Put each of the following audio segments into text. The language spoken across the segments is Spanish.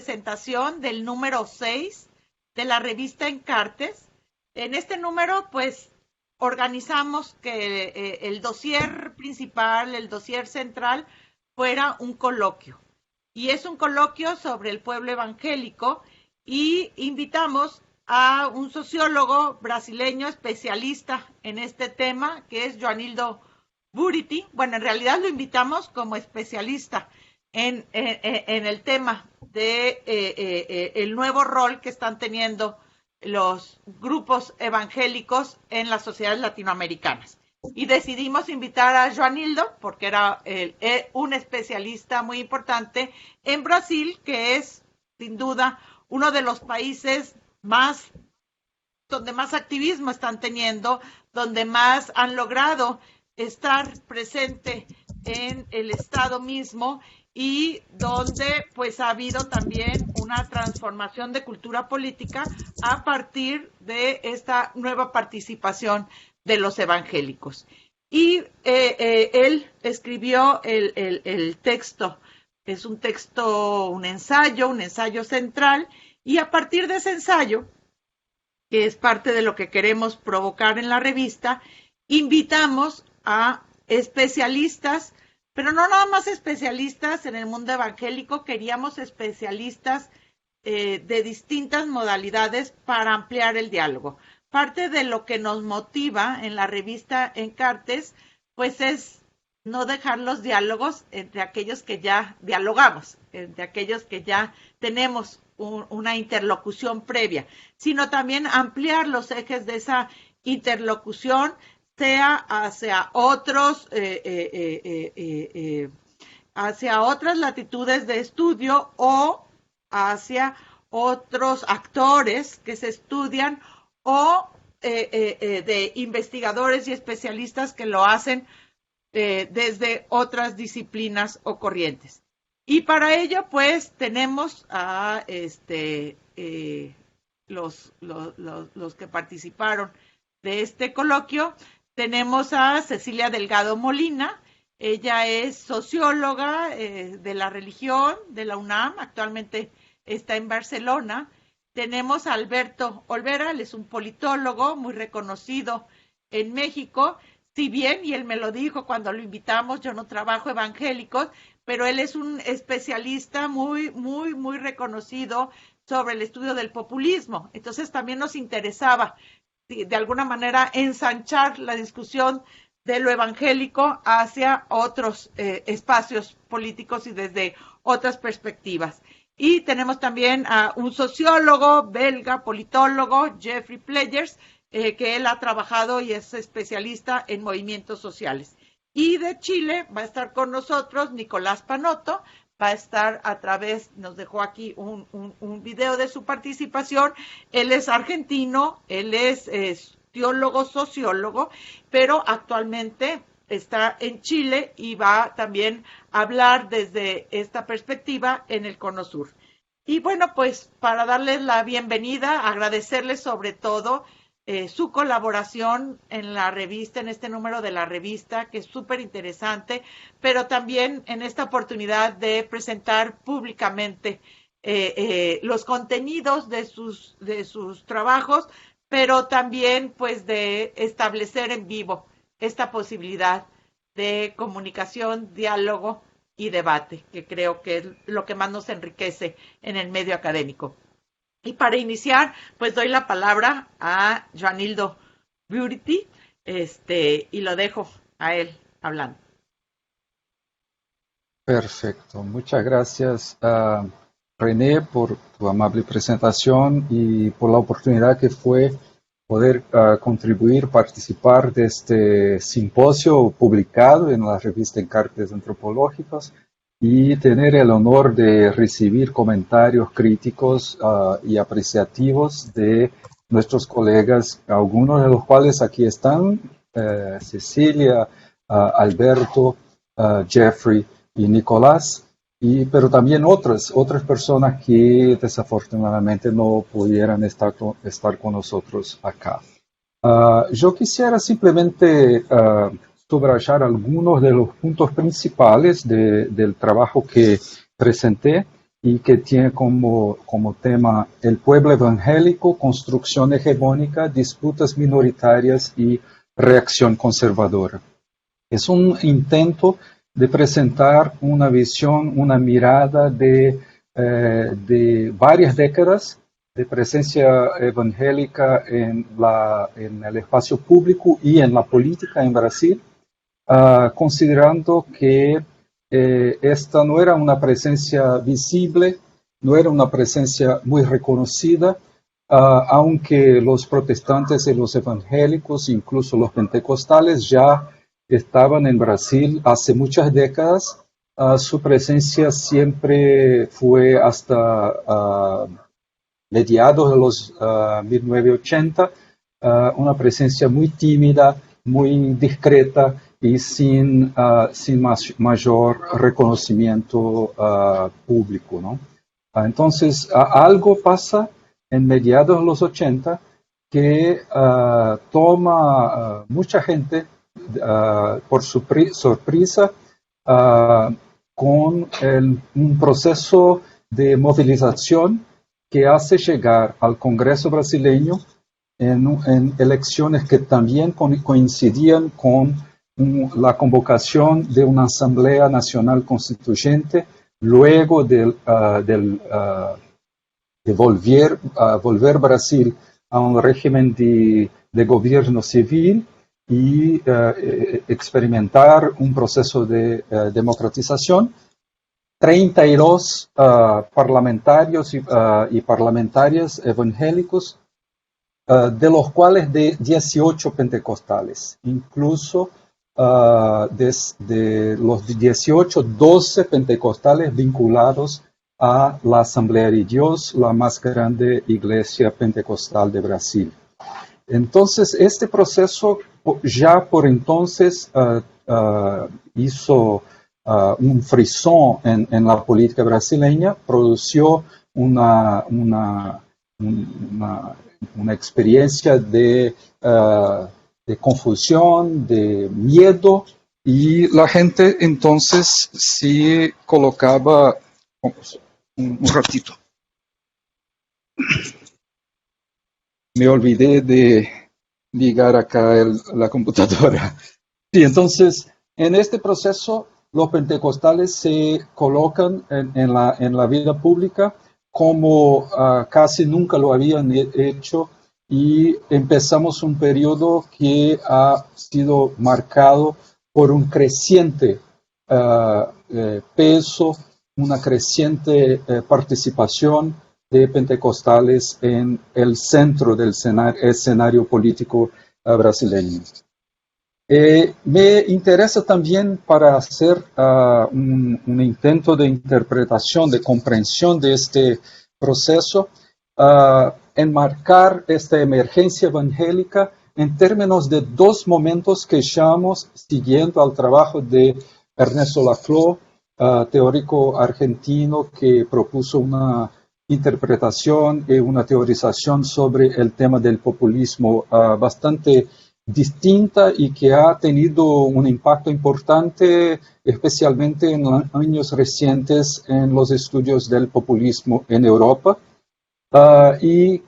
presentación del número 6 de la revista Encartes. En este número, pues, organizamos que el dossier principal, el dossier central, fuera un coloquio. Y es un coloquio sobre el pueblo evangélico y invitamos a un sociólogo brasileño especialista en este tema, que es Joanildo Buriti. Bueno, en realidad lo invitamos como especialista en el tema de el nuevo rol que están teniendo los grupos evangélicos en las sociedades latinoamericanas. Y decidimos invitar a Joanildo porque era un especialista muy importante en Brasil, que es sin duda uno de los países donde más activismo están teniendo, donde más han logrado estar presente en el Estado mismo y donde pues ha habido también una transformación de cultura política a partir de esta nueva participación de los evangélicos. Y él escribió el texto, es un texto, un ensayo central, y a partir de ese ensayo, que es parte de lo que queremos provocar en la revista, invitamos a especialistas, pero no nada más especialistas en el mundo evangélico, queríamos especialistas de distintas modalidades para ampliar el diálogo. Parte de lo que nos motiva en la revista Encartes, pues es no dejar los diálogos entre aquellos que ya dialogamos, entre aquellos que ya tenemos una interlocución previa, sino también ampliar los ejes de esa interlocución, sea hacia hacia otras latitudes de estudio o hacia otros actores que se estudian o de investigadores y especialistas que lo hacen desde otras disciplinas o corrientes. Y para ello, pues, tenemos a los que participaron de este coloquio. Tenemos a Cecilia Delgado Molina. Ella es socióloga de la religión de la UNAM, actualmente está en Barcelona. Tenemos a Alberto Olvera, él es un politólogo muy reconocido en México. Si bien, y él me lo dijo cuando lo invitamos, yo no trabajo evangélicos, pero él es un especialista muy reconocido sobre el estudio del populismo. Entonces también nos interesaba, de alguna manera, ensanchar la discusión de lo evangélico hacia otros espacios políticos y desde otras perspectivas. Y tenemos también a un sociólogo belga, politólogo, Jeffrey Plegers, que él ha trabajado y es especialista en movimientos sociales. Y de Chile va a estar con nosotros Nicolás Panotto, va a estar a través, nos dejó aquí un video de su participación. Él es argentino, él es teólogo, sociólogo, pero actualmente está en Chile y va también a hablar desde esta perspectiva en el Cono Sur. Y bueno, pues para darles la bienvenida, agradecerles sobre todo su colaboración en la revista, en este número de la revista, que es súper interesante, pero también en esta oportunidad de presentar públicamente los contenidos de sus trabajos, pero también pues de establecer en vivo esta posibilidad de comunicación, diálogo y debate, que creo que es lo que más nos enriquece en el medio académico. Y para iniciar, pues doy la palabra a Joanildo Buriti, y lo dejo a él hablando. Perfecto, muchas gracias René por tu amable presentación y por la oportunidad que fue poder contribuir, participar de este simposio publicado en la revista Encartes Antropológicos y tener el honor de recibir comentarios críticos y apreciativos de nuestros colegas, algunos de los cuales aquí están, Cecilia, Alberto, Jeffrey y Nicolás, pero también otras personas que desafortunadamente no pudieran estar con nosotros acá. Yo quisiera simplemente subrayar algunos de los puntos principales del trabajo que presenté y que tiene como tema el pueblo evangélico, construcción hegemónica, disputas minoritarias y reacción conservadora. Es un intento de presentar una visión, una mirada de varias décadas de presencia evangélica en el espacio público y en la política en Brasil, considerando que esta no era una presencia visible, no era una presencia muy reconocida, aunque los protestantes y los evangélicos, incluso los pentecostales, ya estaban en Brasil hace muchas décadas. Su presencia siempre fue hasta mediados de los 1980, una presencia muy tímida, muy discreta y sin mayor reconocimiento público, ¿no? Entonces, algo pasa en mediados de los 80 que toma mucha gente por sorpresa con un proceso de movilización que hace llegar al Congreso brasileño en elecciones que también coincidían con la convocación de una Asamblea Nacional Constituyente luego de volver Brasil a un régimen de gobierno civil y experimentar un proceso de democratización. 32 parlamentarios y parlamentarias evangélicos, de los cuales de 18 pentecostales. Incluso de los 18, 12 pentecostales vinculados a la Asamblea de Dios, la más grande iglesia pentecostal de Brasil. Entonces, este proceso ya por entonces hizo un frisón en la política brasileña, produció una experiencia de confusión, de miedo, y la gente entonces se colocaba... Un ratito. Me olvidé de ligar acá la computadora. Sí, entonces, en este proceso, los pentecostales se colocan en la vida pública como casi nunca lo habían hecho, y empezamos un periodo que ha sido marcado por un creciente peso, una creciente participación de pentecostales en el centro del escenario político brasileño. Me interesa también, para hacer un intento de interpretación, de comprensión de este proceso, enmarcar esta emergencia evangélica en términos de dos momentos que llamamos, siguiendo al trabajo de Ernesto Laclau, teórico argentino que propuso una interpretación y una teorización sobre el tema del populismo bastante distinta y que ha tenido un impacto importante, especialmente en años recientes, en los estudios del populismo en Europa. Y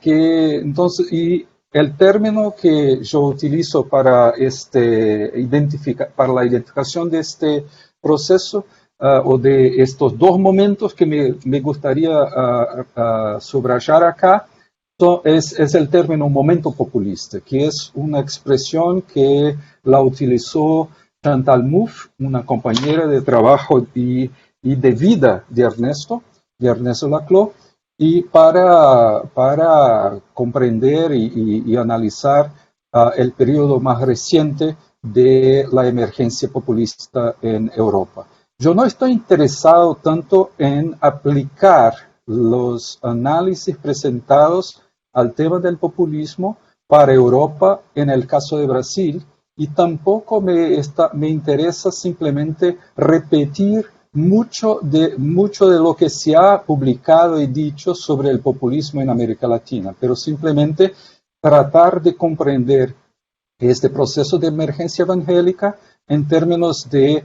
el término que yo utilizo para la identificación de este proceso, o de estos dos momentos que me gustaría subrayar acá, es el término momento populista, que es una expresión que la utilizó Chantal Mouffe, una compañera de trabajo y de vida de Ernesto Laclau, y para comprender y analizar el periodo más reciente de la emergencia populista en Europa. Yo no estoy interesado tanto en aplicar los análisis presentados al tema del populismo para Europa en el caso de Brasil, y tampoco me interesa simplemente repetir mucho de lo que se ha publicado y dicho sobre el populismo en América Latina, pero simplemente tratar de comprender este proceso de emergencia evangélica en términos de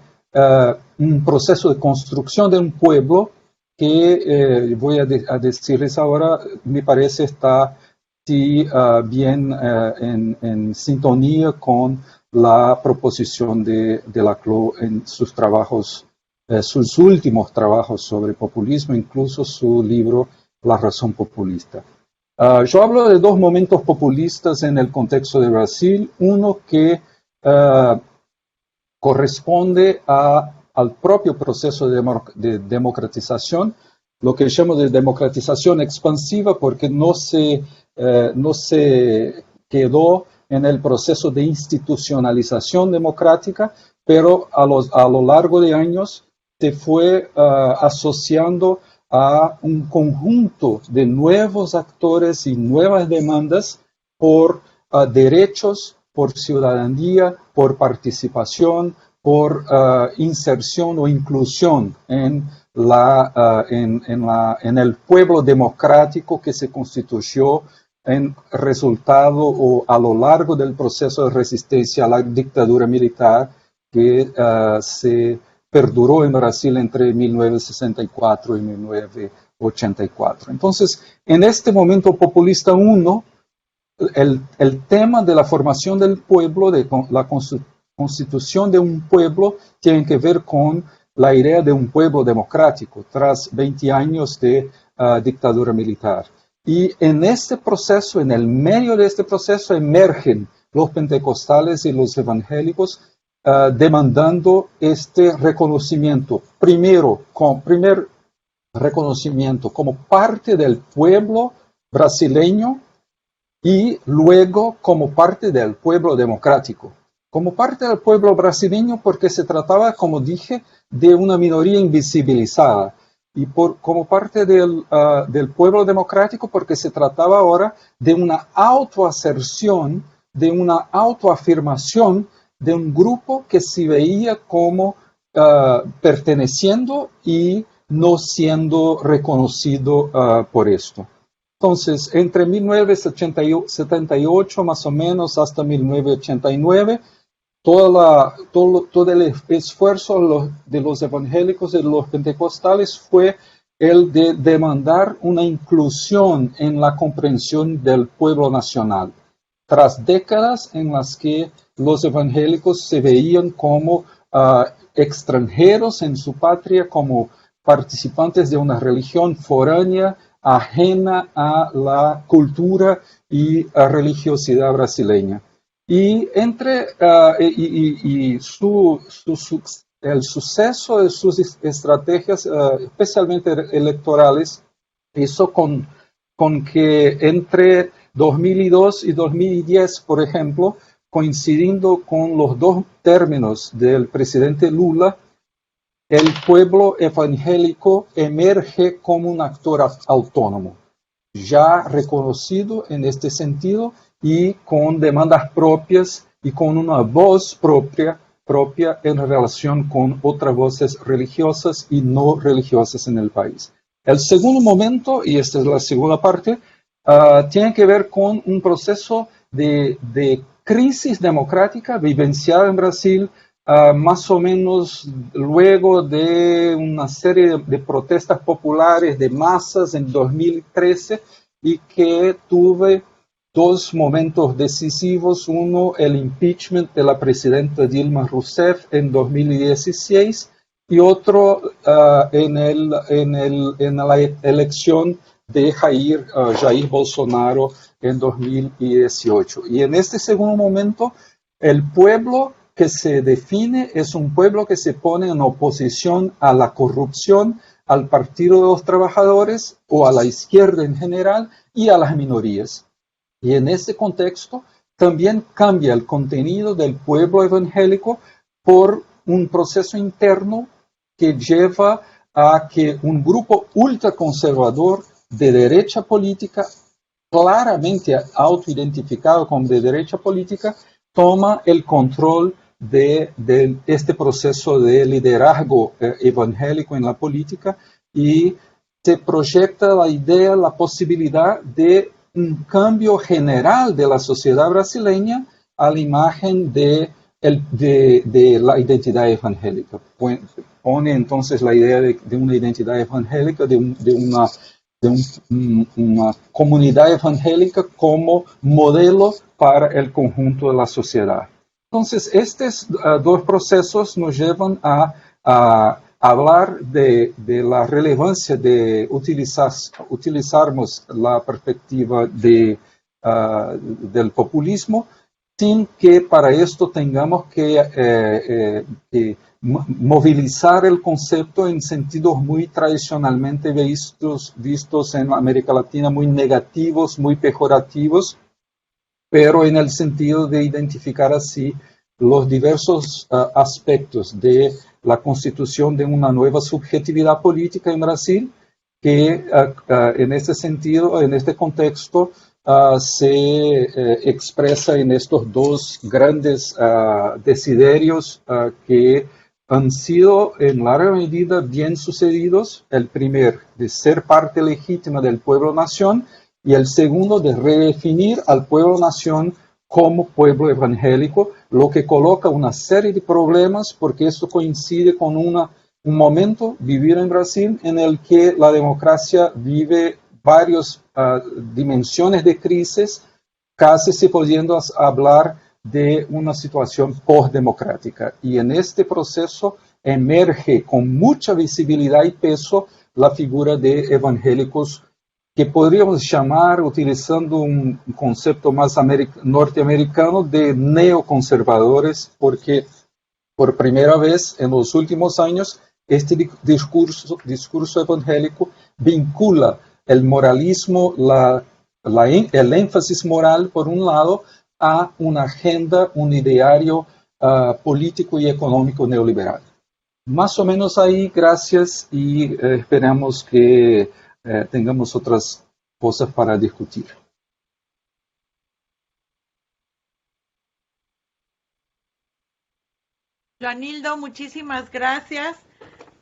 un proceso de construcción de un pueblo que voy a decirles ahora, me parece está sí, bien en sintonía con la proposición de Laclau en sus trabajos, sus últimos trabajos sobre populismo, incluso su libro La razón populista. Yo hablo de dos momentos populistas en el contexto de Brasil, uno que corresponde al propio proceso de democratización, lo que llamo de democratización expansiva, porque no se quedó en el proceso de institucionalización democrática, pero a lo largo de años se fue asociando a un conjunto de nuevos actores y nuevas demandas por derechos, por ciudadanía, por participación, por inserción o inclusión en el pueblo democrático que se constituyó en resultado o a lo largo del proceso de resistencia a la dictadura militar que se perduró en Brasil entre 1964 y 1984. Entonces, en este momento populista 1, el tema de la formación del pueblo, de la constitución de un pueblo, tiene que ver con la idea de un pueblo democrático tras 20 años de dictadura militar. Y en este proceso, en el medio de este proceso, emergen los pentecostales y los evangélicos demandando este reconocimiento. Primer reconocimiento como parte del pueblo brasileño y luego como parte del pueblo democrático. Como parte del pueblo brasileño porque se trataba, como dije, de una minoría invisibilizada. Y como parte del pueblo democrático porque se trataba ahora de una autoaserción, de una autoafirmación de un grupo que se veía como perteneciendo y no siendo reconocido por esto. Entonces, entre 1978 más o menos hasta 1989, todo el esfuerzo de los evangélicos y de los pentecostales fue el de demandar una inclusión en la comprensión del pueblo nacional. Tras décadas en las que los evangélicos se veían como extranjeros en su patria, como participantes de una religión foránea, ajena a la cultura y religiosidad brasileña. Y el suceso de sus estrategias, especialmente electorales, hizo con que entre 2002 y 2010, por ejemplo, coincidiendo con los dos términos del presidente Lula, el pueblo evangélico emerge como un actor autónomo, ya reconocido en este sentido y con demandas propias y con una voz propia en relación con otras voces religiosas y no religiosas en el país. El segundo momento, y esta es la segunda parte, tiene que ver con un proceso de crisis democrática vivenciada en Brasil, más o menos luego de una serie de protestas populares de masas en 2013 y que tuve dos momentos decisivos. Uno, el impeachment de la presidenta Dilma Rousseff en 2016 y otro en la elección de Jair Bolsonaro en 2018. Y en este segundo momento, el pueblo que se define es un pueblo que se pone en oposición a la corrupción, al Partido de los Trabajadores o a la izquierda en general y a las minorías. Y en ese contexto también cambia el contenido del pueblo evangélico por un proceso interno que lleva a que un grupo ultraconservador de derecha política, claramente autoidentificado como de derecha política, toma el control de este proceso de liderazgo evangélico en la política y se proyecta la idea, la posibilidad de un cambio general de la sociedad brasileña a la imagen de de la identidad evangélica. Pone entonces la idea de una identidad evangélica, una comunidad evangélica como modelo para el conjunto de la sociedad. Entonces, estos dos procesos nos llevan a hablar de la relevancia de utilizarmos la perspectiva del populismo, sin que para esto tengamos que movilizar el concepto en sentidos muy tradicionalmente vistos en América Latina, muy negativos, muy pejorativos, pero en el sentido de identificar así los diversos aspectos de la constitución de una nueva subjetividad política en Brasil, que en este sentido, en este contexto, se expresa en estos dos grandes desiderios que han sido en larga medida bien sucedidos. El primero, de ser parte legítima del pueblo-nación, y el segundo, de redefinir al pueblo-nación como pueblo evangélico, lo que coloca una serie de problemas, porque esto coincide con un momento vivir en Brasil en el que la democracia vive varias dimensiones de crisis, casi se pudiendo hablar de una situación postdemocrática. Y en este proceso emerge con mucha visibilidad y peso la figura de evangélicos que podríamos llamar, utilizando un concepto más norteamericano, de neoconservadores, porque por primera vez en los últimos años este discurso evangélico vincula el moralismo, el énfasis moral, por un lado, a una agenda, un ideario político y económico neoliberal. Más o menos ahí, gracias, y esperamos que tengamos otras cosas para discutir. Joanildo, muchísimas gracias.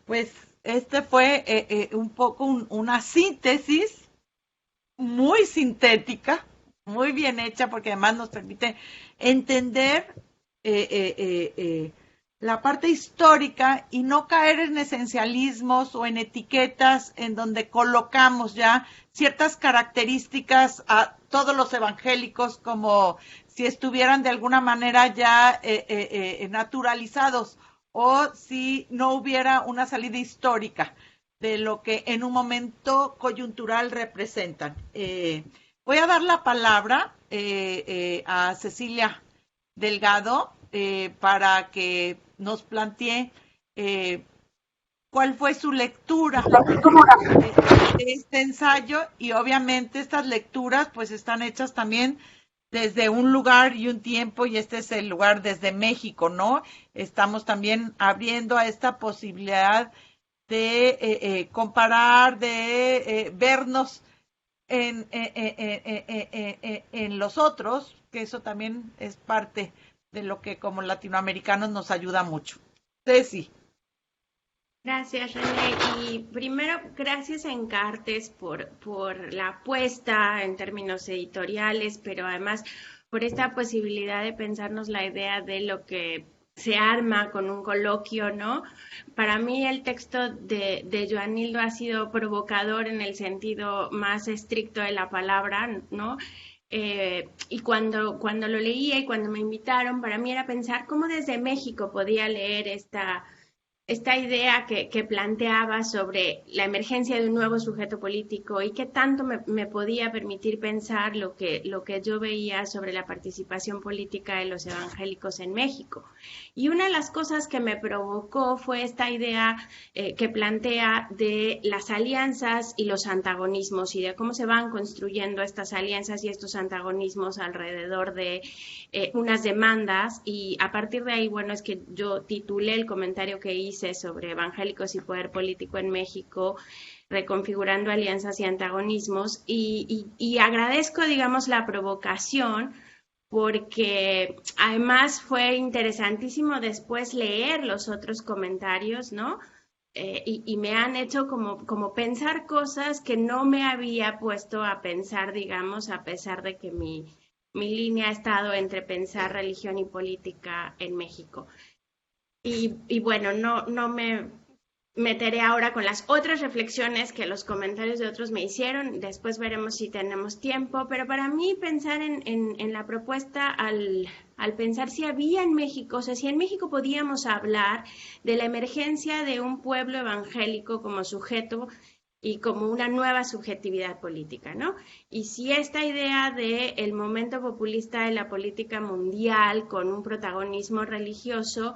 Pues este fue un poco una síntesis muy sintética, muy bien hecha, porque además nos permite entender la parte histórica y no caer en esencialismos o en etiquetas en donde colocamos ya ciertas características a todos los evangélicos como si estuvieran de alguna manera ya naturalizados, o si no hubiera una salida histórica de lo que en un momento coyuntural representan. Voy a dar la palabra a Cecilia Delgado para que nos plantee cuál fue su lectura de este ensayo, y obviamente estas lecturas pues están hechas también desde un lugar y un tiempo, y este es el lugar desde México, ¿no? Estamos también abriendo a esta posibilidad de comparar, de vernos en los otros, que eso también es parte de lo que como latinoamericanos nos ayuda mucho. Ceci. Gracias, René. Y primero, gracias a Encartes por la apuesta en términos editoriales, pero además por esta posibilidad de pensarnos la idea de lo que se arma con un coloquio, ¿no? Para mí el texto de Joanildo ha sido provocador en el sentido más estricto de la palabra, ¿no? Y cuando lo leía y cuando me invitaron, para mí era pensar cómo desde México podía leer esta idea que planteaba sobre la emergencia de un nuevo sujeto político y qué tanto me podía permitir pensar lo que yo veía sobre la participación política de los evangélicos en México. Y una de las cosas que me provocó fue esta idea que plantea de las alianzas y los antagonismos, y de cómo se van construyendo estas alianzas y estos antagonismos alrededor de unas demandas. Y a partir de ahí, bueno, es que yo titulé el comentario que hice sobre evangélicos y poder político en México, reconfigurando alianzas y antagonismos, y agradezco, digamos, la provocación, porque además fue interesantísimo después leer los otros comentarios, ¿no? Y me han hecho como pensar cosas que no me había puesto a pensar, digamos, a pesar de que mi mi línea ha estado entre pensar religión y política en México. Y bueno, no me meteré ahora con las otras reflexiones que los comentarios de otros me hicieron. Después veremos si tenemos tiempo. Pero para mí pensar en la propuesta al pensar si había en México, o sea, si en México podíamos hablar de la emergencia de un pueblo evangélico como sujeto y como una nueva subjetividad política, ¿no? Y si esta idea de el momento populista de la política mundial con un protagonismo religioso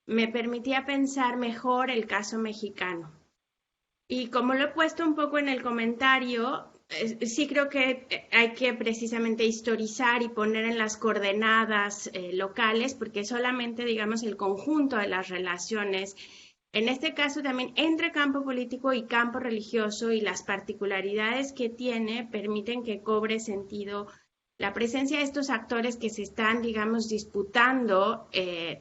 me permitía pensar mejor el caso mexicano. Y como lo he puesto un poco en el comentario, sí creo que hay que precisamente historizar y poner en las coordenadas locales, porque solamente, digamos, el conjunto de las relaciones, en este caso también entre campo político y campo religioso y las particularidades que tiene, permiten que cobre sentido la presencia de estos actores que se están, digamos, disputando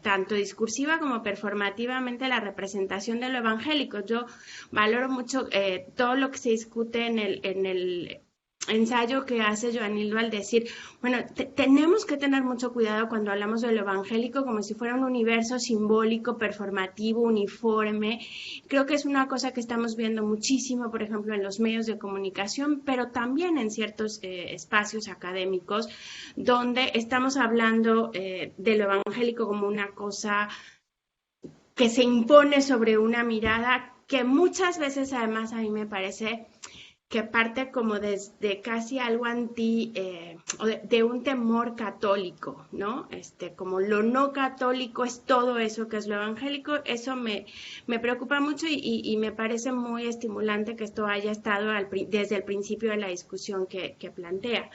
tanto discursiva como performativamente la representación de lo evangélico. Yo valoro mucho todo lo que se discute en el ensayo que hace Joanildo al decir, bueno, tenemos que tener mucho cuidado cuando hablamos de lo evangélico como si fuera un universo simbólico, performativo, uniforme. Creo que es una cosa que estamos viendo muchísimo, por ejemplo, en los medios de comunicación, pero también en ciertos espacios académicos, donde estamos hablando de lo evangélico como una cosa que se impone sobre una mirada que muchas veces, además, a mí me parece que parte como desde casi algo o de un temor católico, ¿no? Como lo no católico es todo eso que es lo evangélico. Eso me preocupa mucho y me parece muy estimulante que esto haya estado desde el principio de la discusión que plantea.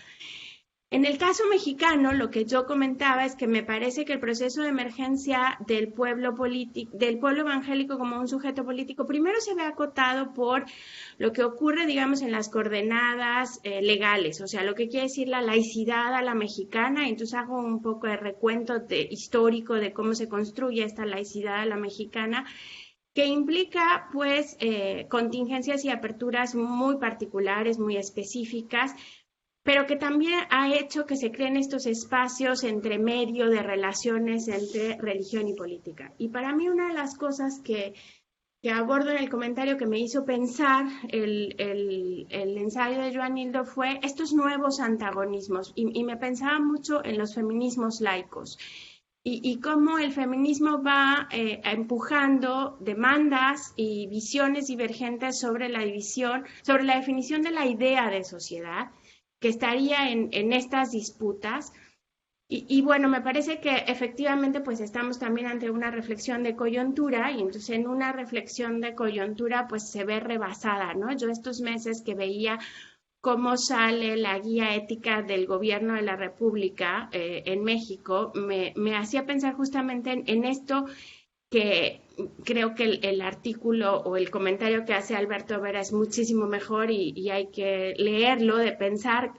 En el caso mexicano, lo que yo comentaba es que me parece que el proceso de emergencia del pueblo evangélico como un sujeto político, primero se ve acotado por lo que ocurre, digamos, en las coordenadas legales, o sea, lo que quiere decir la laicidad a la mexicana. Entonces hago un poco de recuento histórico de cómo se construye esta laicidad a la mexicana, que implica, pues, contingencias y aperturas muy particulares, muy específicas, pero que también ha hecho que se creen estos espacios entre medio de relaciones entre religión y política. Y para mí una de las cosas que abordo en el comentario que me hizo pensar el ensayo de Joanildo fue estos nuevos antagonismos, y me pensaba mucho en los feminismos laicos, y cómo el feminismo va empujando demandas y visiones divergentes sobre la definición de la idea de sociedad, que estaría en estas disputas. Y bueno, me parece que efectivamente pues estamos también ante una reflexión de coyuntura, y entonces en una reflexión de coyuntura pues se ve rebasada, ¿no? Yo estos meses que veía cómo sale la guía ética del gobierno de la República en México, me hacía pensar justamente en esto, que creo que el artículo o el comentario que hace Alberto Vera es muchísimo mejor y hay que leerlo, de pensar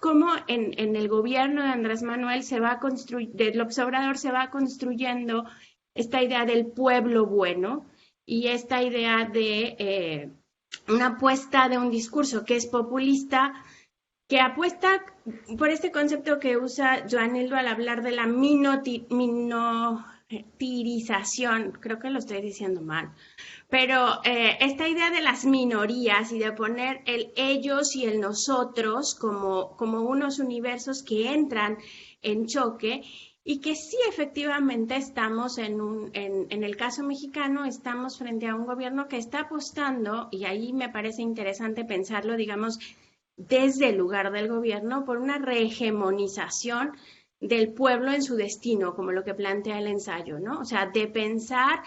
cómo en el gobierno de Andrés Manuel de López Obrador se va construyendo esta idea del pueblo bueno y esta idea de una apuesta de un discurso que es populista, que apuesta por este concepto que usa Joanildo al hablar de la minorización, creo que lo estoy diciendo mal, pero esta idea de las minorías y de poner el ellos y el nosotros como unos universos que entran en choque, y que sí, efectivamente estamos en el caso mexicano, estamos frente a un gobierno que está apostando, y ahí me parece interesante pensarlo, digamos, desde el lugar del gobierno, por una rehegemonización del pueblo en su destino, como lo que plantea el ensayo, ¿no? O sea, de pensar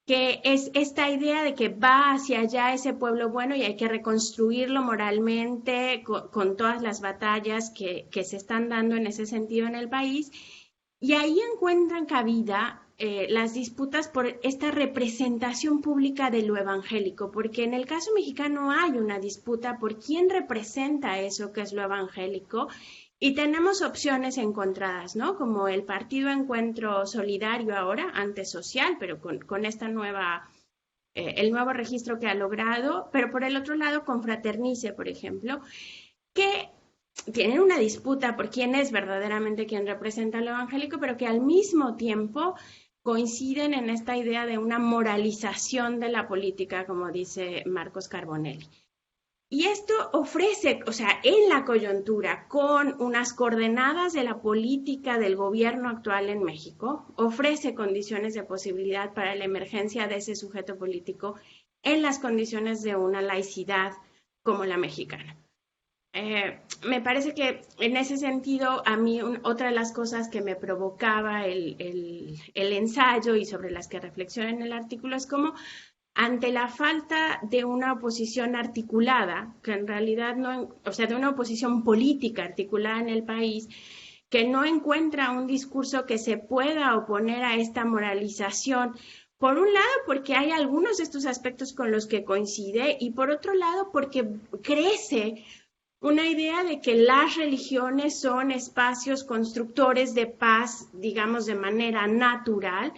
que es esta idea de que va hacia allá ese pueblo bueno y hay que reconstruirlo moralmente con todas las batallas que se están dando en ese sentido en el país. Y ahí encuentran cabida las disputas por esta representación pública de lo evangélico, porque en el caso mexicano hay una disputa por quién representa eso que es lo evangélico, y tenemos opciones encontradas, ¿no? Como el Partido Encuentro Solidario ahora, antes social, pero con esta el nuevo registro que ha logrado, pero por el otro lado Confraternice, por ejemplo, que tienen una disputa por quién es verdaderamente quien representa lo evangélico, pero que al mismo tiempo coinciden en esta idea de una moralización de la política, como dice Marcos Carbonelli. Y esto ofrece, o sea, en la coyuntura, con unas coordenadas de la política del gobierno actual en México, ofrece condiciones de posibilidad para la emergencia de ese sujeto político en las condiciones de una laicidad como la mexicana. Me parece que en ese sentido, a mí otra de las cosas que me provocaba el ensayo y sobre las que reflexiono en el artículo es cómo ante la falta de una oposición articulada, que en realidad no, o sea, de una oposición política articulada en el país, que no encuentra un discurso que se pueda oponer a esta moralización. Por un lado, porque hay algunos de estos aspectos con los que coincide, y por otro lado, porque crece una idea de que las religiones son espacios constructores de paz, digamos, de manera natural.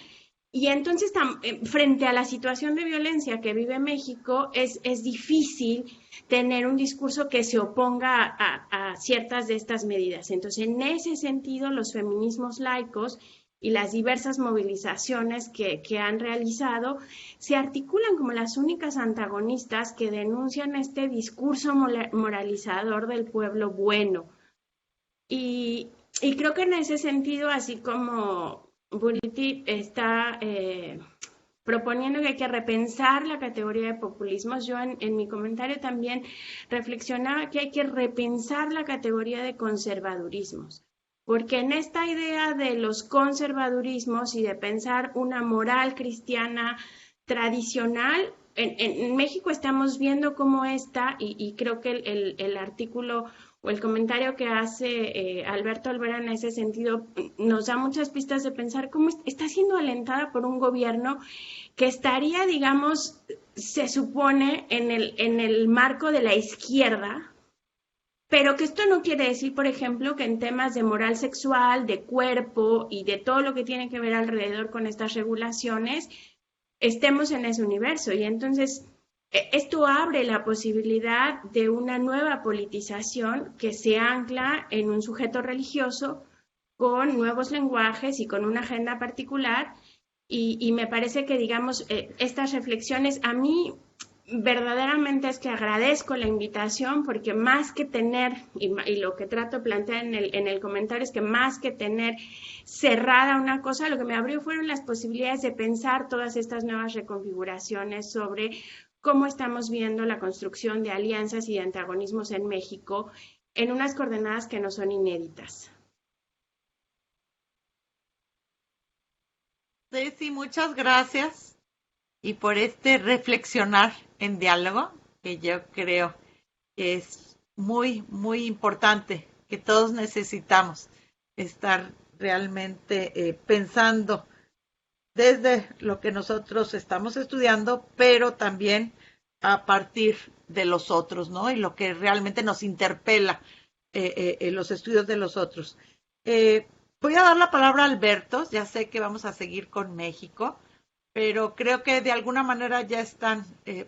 Y entonces, frente a la situación de violencia que vive México, es difícil tener un discurso que se oponga a ciertas de estas medidas. Entonces, en ese sentido, los feminismos laicos y las diversas movilizaciones que han realizado se articulan como las únicas antagonistas que denuncian este discurso moralizador del pueblo bueno. Y creo que en ese sentido, así como Buriti está proponiendo que hay que repensar la categoría de populismos, yo en mi comentario también reflexionaba que hay que repensar la categoría de conservadurismos, porque en esta idea de los conservadurismos y de pensar una moral cristiana tradicional, en México estamos viendo cómo está, y creo que el artículo o el comentario que hace Alberto Olvera en ese sentido nos da muchas pistas de pensar cómo está siendo alentada por un gobierno que estaría, digamos, se supone en el marco de la izquierda, pero que esto no quiere decir, por ejemplo, que en temas de moral sexual, de cuerpo y de todo lo que tiene que ver alrededor con estas regulaciones, estemos en ese universo. Y entonces esto abre la posibilidad de una nueva politización que se ancla en un sujeto religioso con nuevos lenguajes y con una agenda particular. Y me parece que, digamos, estas reflexiones a mí verdaderamente es que agradezco la invitación, porque más que tener, y lo que trato de plantear en el comentario es que más que tener cerrada una cosa, lo que me abrió fueron las posibilidades de pensar todas estas nuevas reconfiguraciones sobre cómo estamos viendo la construcción de alianzas y de antagonismos en México en unas coordenadas que no son inéditas. Ceci, muchas gracias y por este reflexionar en diálogo que yo creo que es muy, muy importante, que todos necesitamos estar realmente pensando desde lo que nosotros estamos estudiando, pero también a partir de los otros, ¿no? Y lo que realmente nos interpela en los estudios de los otros. Voy a dar la palabra a Alberto, ya sé que vamos a seguir con México, pero creo que de alguna manera ya están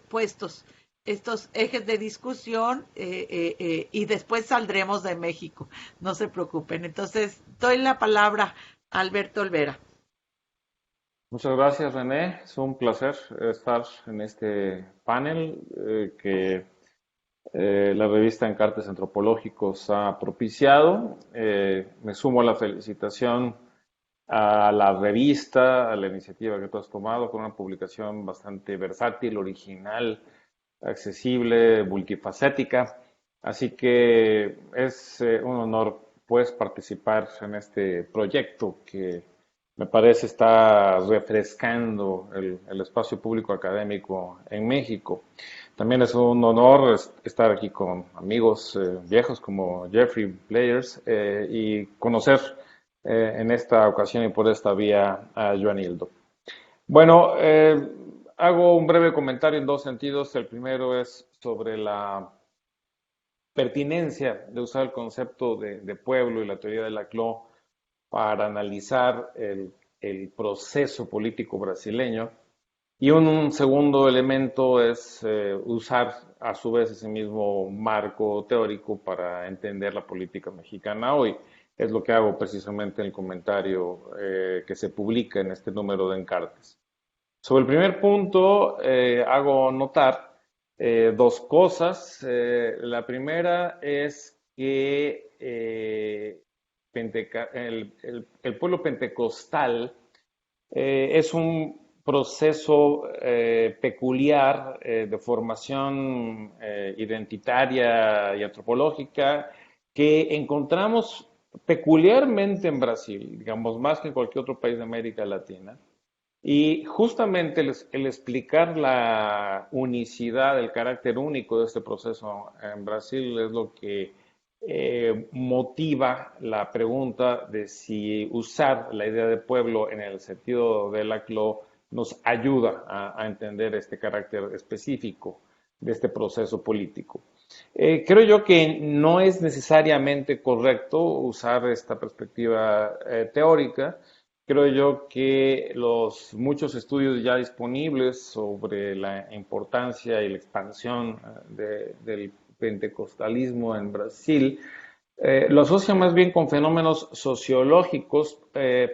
puestos estos ejes de discusión y después saldremos de México, no se preocupen. Entonces, doy la palabra a Alberto Olvera. Muchas gracias, René. Es un placer estar en este panel que la revista Encartes Antropológicos ha propiciado. Me sumo a la felicitación a la revista, a la iniciativa que tú has tomado, con una publicación bastante versátil, original, accesible, multifacética. Así que es un honor, pues, participar en este proyecto que me parece está refrescando el espacio público académico en México. También es un honor estar aquí con amigos viejos como Jeffrey Players y conocer en esta ocasión y por esta vía a Joanildo. Bueno, hago un breve comentario en dos sentidos. El primero es sobre la pertinencia de usar el concepto de pueblo y la teoría de Laclau para analizar el proceso político brasileño Y un segundo elemento es usar a su vez ese mismo marco teórico para entender la política mexicana hoy. Es lo que hago precisamente en el comentario que se publica en este número de Encartes. Sobre el primer punto, hago notar dos cosas. La primera es que el pueblo pentecostal es un proceso peculiar de formación identitaria y antropológica que encontramos peculiarmente en Brasil, digamos, más que en cualquier otro país de América Latina. Y justamente el explicar la unicidad, el carácter único de este proceso en Brasil es lo que motiva la pregunta de si usar la idea de pueblo en el sentido de Laclau nos ayuda a entender este carácter específico de este proceso político. Creo yo que no es necesariamente correcto usar esta perspectiva teórica. Creo yo que los muchos estudios ya disponibles sobre la importancia y la expansión del pentecostalismo en Brasil lo asocian más bien con fenómenos sociológicos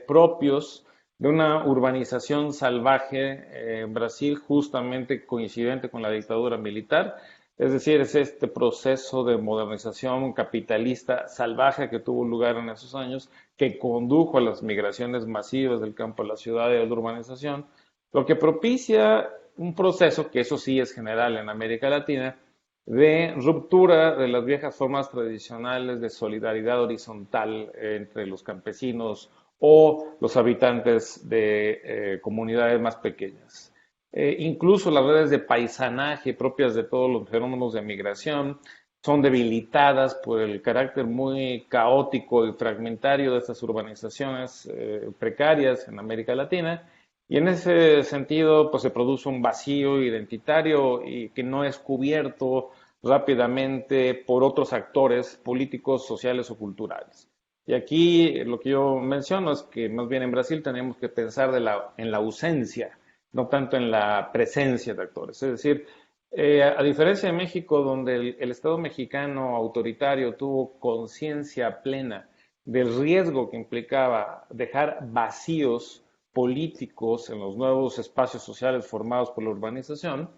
propios de una urbanización salvaje en Brasil, justamente coincidente con la dictadura militar. Es decir, es este proceso de modernización capitalista salvaje que tuvo lugar en esos años, que condujo a las migraciones masivas del campo a la ciudad y a la urbanización, lo que propicia un proceso, que eso sí es general en América Latina, de ruptura de las viejas formas tradicionales de solidaridad horizontal entre los campesinos o los habitantes de comunidades más pequeñas. Incluso las redes de paisanaje propias de todos los fenómenos de migración son debilitadas por el carácter muy caótico y fragmentario de estas urbanizaciones precarias en América Latina. Y en ese sentido, pues se produce un vacío identitario y que no es cubierto rápidamente por otros actores políticos, sociales o culturales. Y aquí lo que yo menciono es que más bien en Brasil tenemos que pensar en la ausencia, no tanto en la presencia de actores. Es decir, a diferencia de México, donde el Estado mexicano autoritario tuvo conciencia plena del riesgo que implicaba dejar vacíos políticos en los nuevos espacios sociales formados por la urbanización,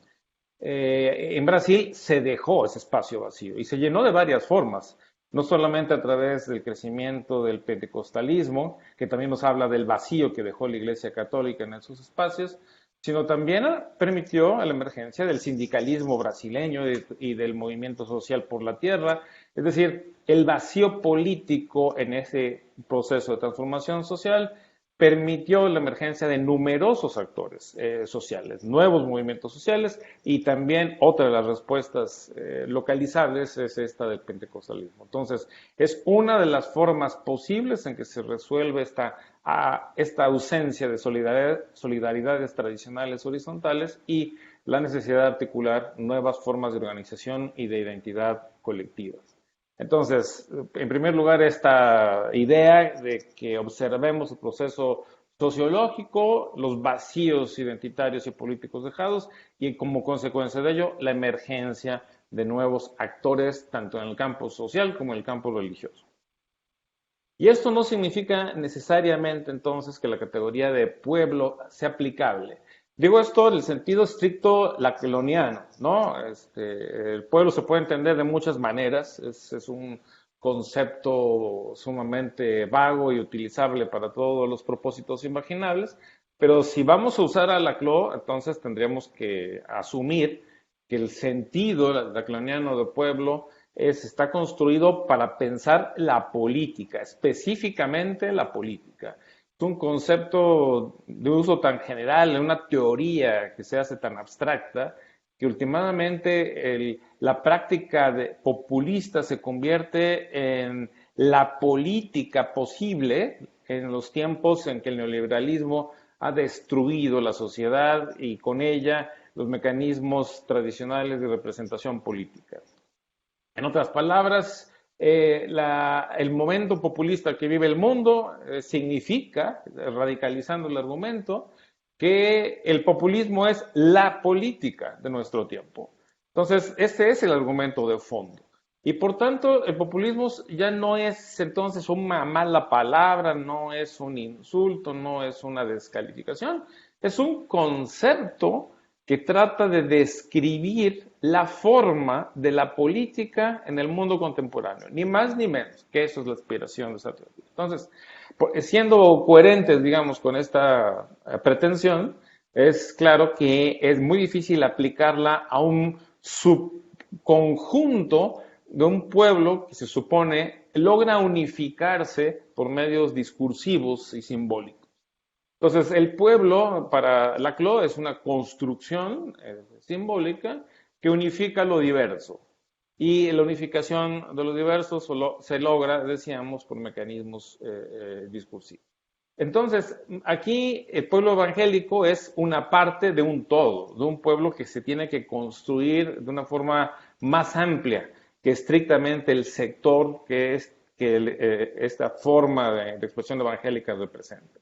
en Brasil se dejó ese espacio vacío y se llenó de varias formas, no solamente a través del crecimiento del pentecostalismo, que también nos habla del vacío que dejó la Iglesia Católica en esos espacios, sino también permitió la emergencia del sindicalismo brasileño y del movimiento social por la tierra. Es decir, el vacío político en ese proceso de transformación social permitió la emergencia de numerosos actores sociales, nuevos movimientos sociales, y también otra de las respuestas localizables es esta del pentecostalismo. Entonces, es una de las formas posibles en que se resuelve esta ausencia de solidaridades tradicionales horizontales y la necesidad de articular nuevas formas de organización y de identidad colectivas. Entonces, en primer lugar, esta idea de que observemos el proceso sociológico, los vacíos identitarios y políticos dejados y como consecuencia de ello, la emergencia de nuevos actores, tanto en el campo social como en el campo religioso. Y esto no significa necesariamente entonces que la categoría de pueblo sea aplicable. Digo esto en el sentido estricto lacaniano, ¿no? El pueblo se puede entender de muchas maneras, es un concepto sumamente vago y utilizable para todos los propósitos imaginables, pero si vamos a usar a Laclau, entonces tendríamos que asumir que el sentido lacaniano de pueblo está construido para pensar la política, específicamente la política. Es un concepto de uso tan general, una teoría que se hace tan abstracta, que últimamente la práctica populista se convierte en la política posible en los tiempos en que el neoliberalismo ha destruido la sociedad y con ella los mecanismos tradicionales de representación política. En otras palabras, el momento populista que vive el mundo significa, radicalizando el argumento, que el populismo es la política de nuestro tiempo. Entonces, este es el argumento de fondo. Y por tanto, el populismo ya no es entonces una mala palabra, no es un insulto, no es una descalificación, es un concepto que trata de describir la forma de la política en el mundo contemporáneo, ni más ni menos, que eso es la aspiración de Sartre. Entonces, siendo coherentes, digamos, con esta pretensión, es claro que es muy difícil aplicarla a un subconjunto de un pueblo que se supone logra unificarse por medios discursivos y simbólicos. Entonces, el pueblo para Laclau es una construcción simbólica que unifica lo diverso. Y la unificación de los diversos se logra, decíamos, por mecanismos discursivos. Entonces, aquí el pueblo evangélico es una parte de un todo, de un pueblo que se tiene que construir de una forma más amplia que estrictamente el sector que esta forma de expresión evangélica representa.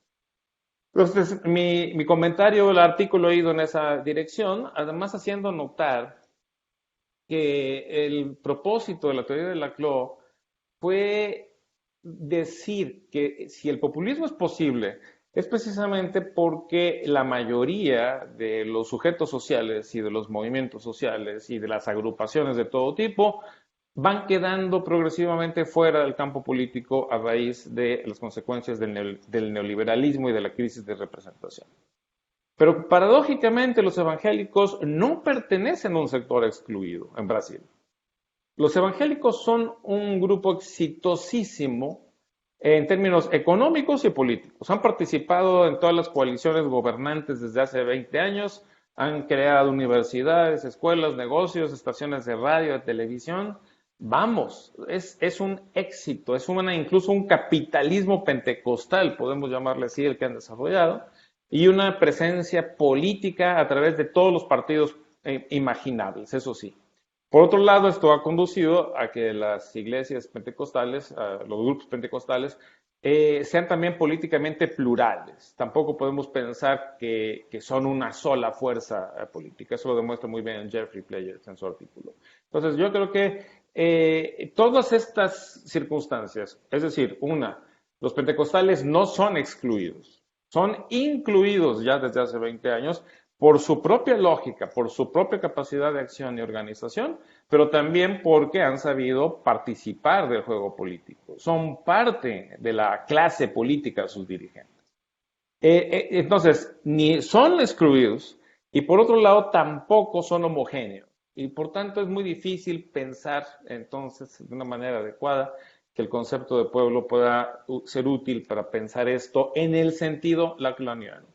Entonces, mi comentario, el artículo ha ido en esa dirección, además haciendo notar que el propósito de la teoría de Laclau fue decir que si el populismo es posible, es precisamente porque la mayoría de los sujetos sociales y de los movimientos sociales y de las agrupaciones de todo tipo van quedando progresivamente fuera del campo político a raíz de las consecuencias del neoliberalismo y de la crisis de representación. Pero paradójicamente los evangélicos no pertenecen a un sector excluido en Brasil. Los evangélicos son un grupo exitosísimo en términos económicos y políticos. Han participado en todas las coaliciones gobernantes desde hace 20 años, han creado universidades, escuelas, negocios, estaciones de radio, de televisión. Vamos, es un éxito, es incluso un capitalismo pentecostal, podemos llamarle así, el que han desarrollado, y una presencia política a través de todos los partidos imaginables, eso sí. Por otro lado, esto ha conducido a que las iglesias pentecostales, los grupos pentecostales, sean también políticamente plurales. Tampoco podemos pensar que son una sola fuerza política. Eso lo demuestra muy bien Jeffrey Players en su artículo. Entonces, yo creo que todas estas circunstancias, es decir, los pentecostales no son excluidos, son incluidos ya desde hace 20 años por su propia lógica, por su propia capacidad de acción y organización, pero también porque han sabido participar del juego político. Son parte de la clase política sus dirigentes. Entonces, ni son excluidos y por otro lado tampoco son homogéneos. Y por tanto es muy difícil pensar entonces de una manera adecuada que el concepto de pueblo pueda ser útil para pensar esto en el sentido laclaniano.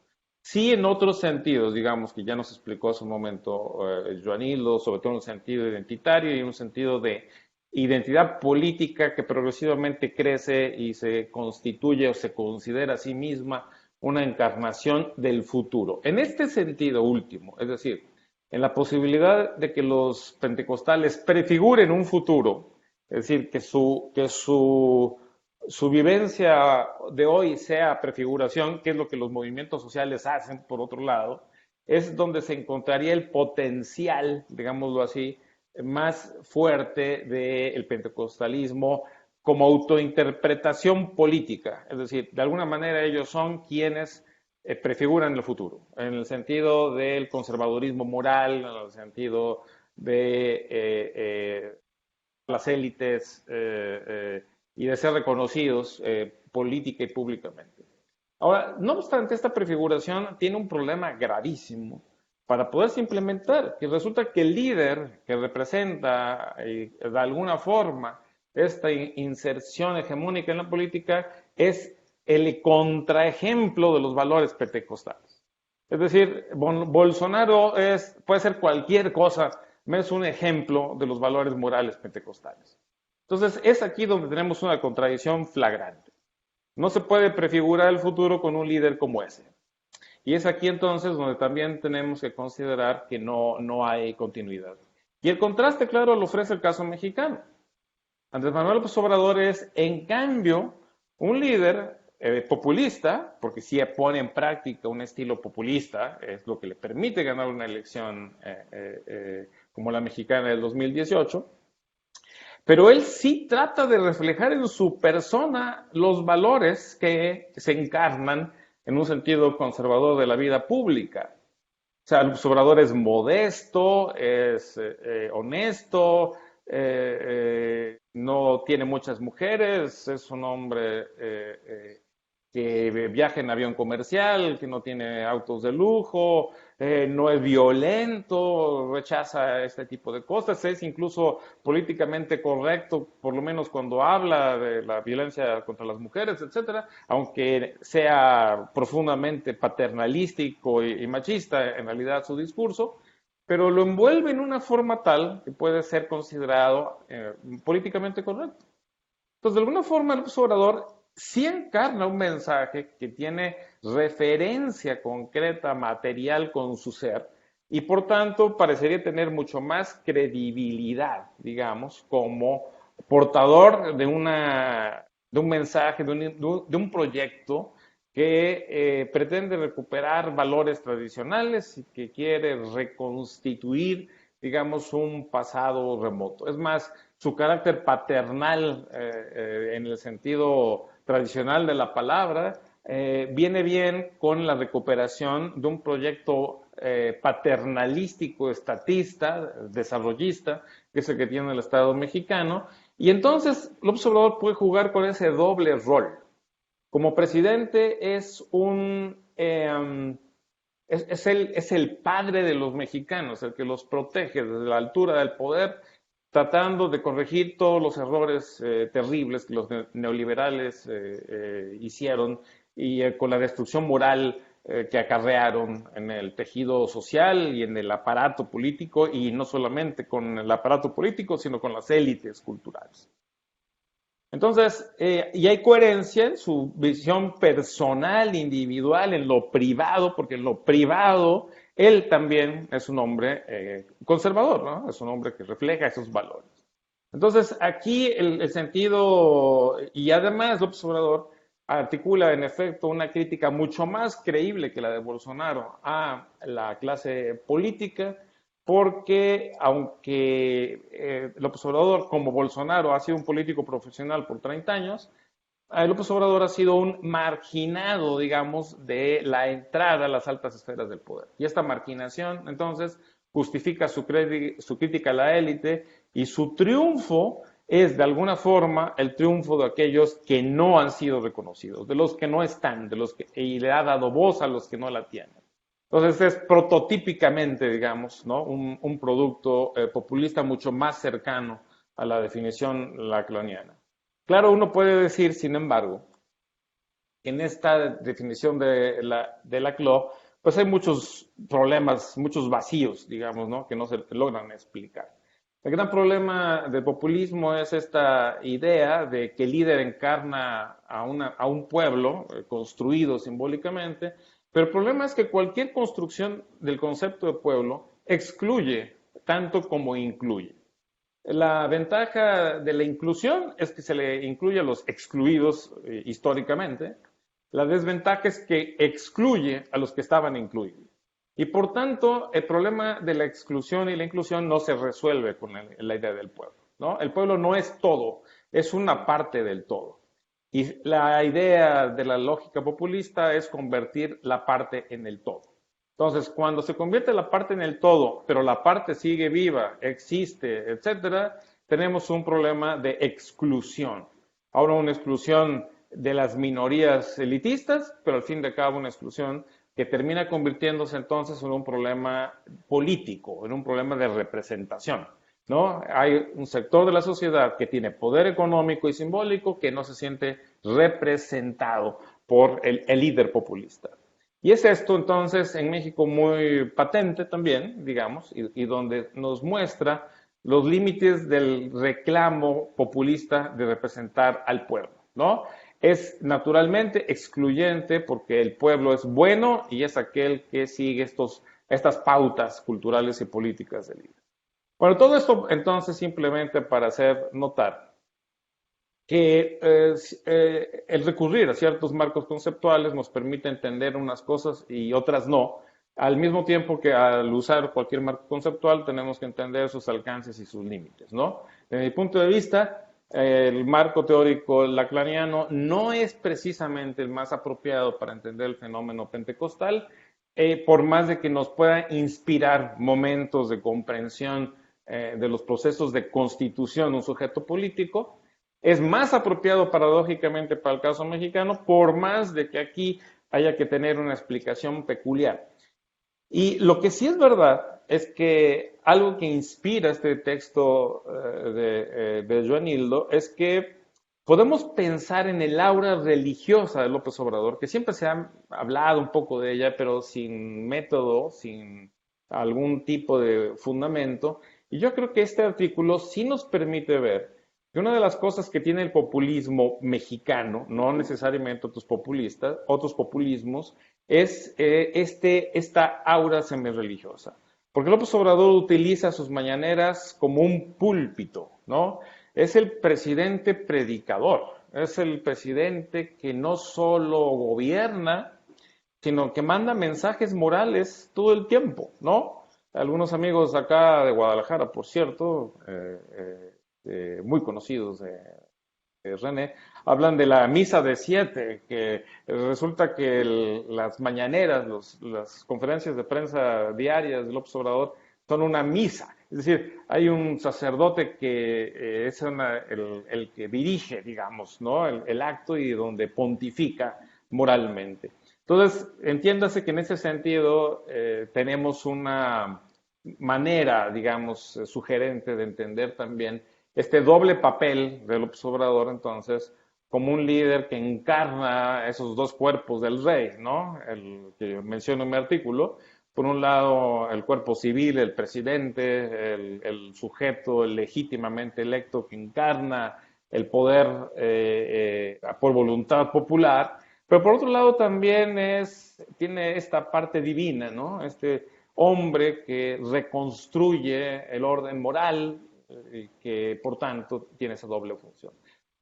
Sí, en otros sentidos, digamos, que ya nos explicó hace un momento Joanildo, sobre todo en un sentido identitario y en un sentido de identidad política que progresivamente crece y se constituye o se considera a sí misma una encarnación del futuro. En este sentido último, es decir, en la posibilidad de que los pentecostales prefiguren un futuro, es decir, que su vivencia de hoy sea prefiguración, que es lo que los movimientos sociales hacen, por otro lado, es donde se encontraría el potencial, digámoslo así, más fuerte del pentecostalismo como autointerpretación política. Es decir, de alguna manera ellos son quienes prefiguran el futuro, en el sentido del conservadurismo moral, en el sentido de las élites y de ser reconocidos política y públicamente. Ahora, no obstante, esta prefiguración tiene un problema gravísimo para poderse implementar, que resulta que el líder que representa de alguna forma esta inserción hegemónica en la política es el contraejemplo de los valores pentecostales. Es decir, Bolsonaro puede ser cualquier cosa, menos un ejemplo de los valores morales pentecostales. Entonces, es aquí donde tenemos una contradicción flagrante. No se puede prefigurar el futuro con un líder como ese. Y es aquí entonces donde también tenemos que considerar que no hay continuidad. Y el contraste, claro, lo ofrece el caso mexicano. Andrés Manuel López Obrador es, en cambio, un líder populista, porque sí pone en práctica un estilo populista, es lo que le permite ganar una elección como la mexicana del 2018, pero él sí trata de reflejar en su persona los valores que se encarnan en un sentido conservador de la vida pública. O sea, López Obrador es modesto, es honesto, no tiene muchas mujeres, es un hombre que viaja en avión comercial, que no tiene autos de lujo, no es violento, rechaza este tipo de cosas, es incluso políticamente correcto, por lo menos cuando habla de la violencia contra las mujeres, etcétera, aunque sea profundamente paternalístico y machista en realidad su discurso, pero lo envuelve en una forma tal que puede ser considerado políticamente correcto. Entonces, de alguna forma, el Obrador sí encarna un mensaje que tiene referencia concreta, material con su ser, y por tanto parecería tener mucho más credibilidad, digamos, como portador de un mensaje, de un proyecto que pretende recuperar valores tradicionales y que quiere reconstituir, digamos, un pasado remoto. Es más, su carácter paternal en el sentido tradicional de la palabra viene bien con la recuperación de un proyecto paternalístico, estatista, desarrollista, que es el que tiene el Estado mexicano, y entonces López Obrador puede jugar con ese doble rol. Como presidente es el padre de los mexicanos, el que los protege desde la altura del poder, tratando de corregir todos los errores terribles que los neoliberales hicieron y con la destrucción moral que acarrearon en el tejido social y en el aparato político, y no solamente con el aparato político, sino con las élites culturales. Entonces, y hay coherencia en su visión personal, individual, en lo privado, porque en lo privado él también es un hombre conservador, ¿no? Es un hombre que refleja esos valores. Entonces, aquí el sentido, y además López Obrador articula en efecto una crítica mucho más creíble que la de Bolsonaro a la clase política, porque aunque López Obrador, como Bolsonaro, ha sido un político profesional por 30 años, López Obrador ha sido un marginado, digamos, de la entrada a las altas esferas del poder. Y esta marginación, entonces, justifica su crítica a la élite, y su triunfo es, de alguna forma, el triunfo de aquellos que no han sido reconocidos, de los que no están, y le ha dado voz a los que no la tienen. Entonces es prototípicamente, digamos, ¿no? un producto populista mucho más cercano a la definición lacaniana. Claro, uno puede decir, sin embargo, que en esta definición de Laclau, pues hay muchos problemas, muchos vacíos, digamos, ¿no? Que no se logran explicar. El gran problema del populismo es esta idea de que el líder encarna a un pueblo construido simbólicamente, pero el problema es que cualquier construcción del concepto de pueblo excluye tanto como incluye. La ventaja de la inclusión es que se le incluye a los excluidos históricamente. La desventaja es que excluye a los que estaban incluidos. Y por tanto, el problema de la exclusión y la inclusión no se resuelve con la idea del pueblo, ¿no? El pueblo no es todo, es una parte del todo. Y la idea de la lógica populista es convertir la parte en el todo. Entonces, cuando se convierte la parte en el todo, pero la parte sigue viva, existe, etcétera, tenemos un problema de exclusión. Ahora una exclusión de las minorías elitistas, pero al fin de cabo una exclusión que termina convirtiéndose entonces en un problema político, en un problema de representación, ¿no? Hay un sector de la sociedad que tiene poder económico y simbólico que no se siente representado por el líder populista. Y es esto entonces en México muy patente también, digamos, y donde nos muestra los límites del reclamo populista de representar al pueblo, ¿no? Es naturalmente excluyente porque el pueblo es bueno y es aquel que sigue estas pautas culturales y políticas del líder. Bueno, todo esto entonces simplemente para hacer notar que el recurrir a ciertos marcos conceptuales nos permite entender unas cosas y otras no, al mismo tiempo que al usar cualquier marco conceptual tenemos que entender sus alcances y sus límites, ¿no? Desde mi punto de vista, el marco teórico lacaniano no es precisamente el más apropiado para entender el fenómeno pentecostal, por más de que nos pueda inspirar momentos de comprensión de los procesos de constitución de un sujeto político. Es más apropiado paradójicamente para el caso mexicano, por más de que aquí haya que tener una explicación peculiar. Y lo que sí es verdad es que algo que inspira este texto de Joanildo es que podemos pensar en el aura religiosa de López Obrador, que siempre se ha hablado un poco de ella, pero sin método, sin algún tipo de fundamento. Y yo creo que este artículo sí nos permite ver que una de las cosas que tiene el populismo mexicano, no necesariamente otros populismos, es esta aura semirreligiosa. Porque López Obrador utiliza sus mañaneras como un púlpito, ¿no? Es el presidente predicador, es el presidente que no solo gobierna, sino que manda mensajes morales todo el tiempo, ¿no? Algunos amigos acá de Guadalajara, por cierto, muy conocidos de René, hablan de la misa de 7, que resulta que las mañaneras, las conferencias de prensa diarias de López Obrador son una misa. Es decir, hay un sacerdote que es el que dirige, digamos, ¿no? el acto y donde pontifica moralmente. Entonces, entiéndase que en ese sentido tenemos una manera, digamos, sugerente de entender también este doble papel de López Obrador, entonces, como un líder que encarna esos dos cuerpos del rey, ¿no? El que menciono en mi artículo. Por un lado, el cuerpo civil, el presidente, el sujeto legítimamente electo que encarna el poder por voluntad popular, pero por otro lado también tiene esta parte divina, ¿no? Este hombre que reconstruye el orden moral y que por tanto tiene esa doble función.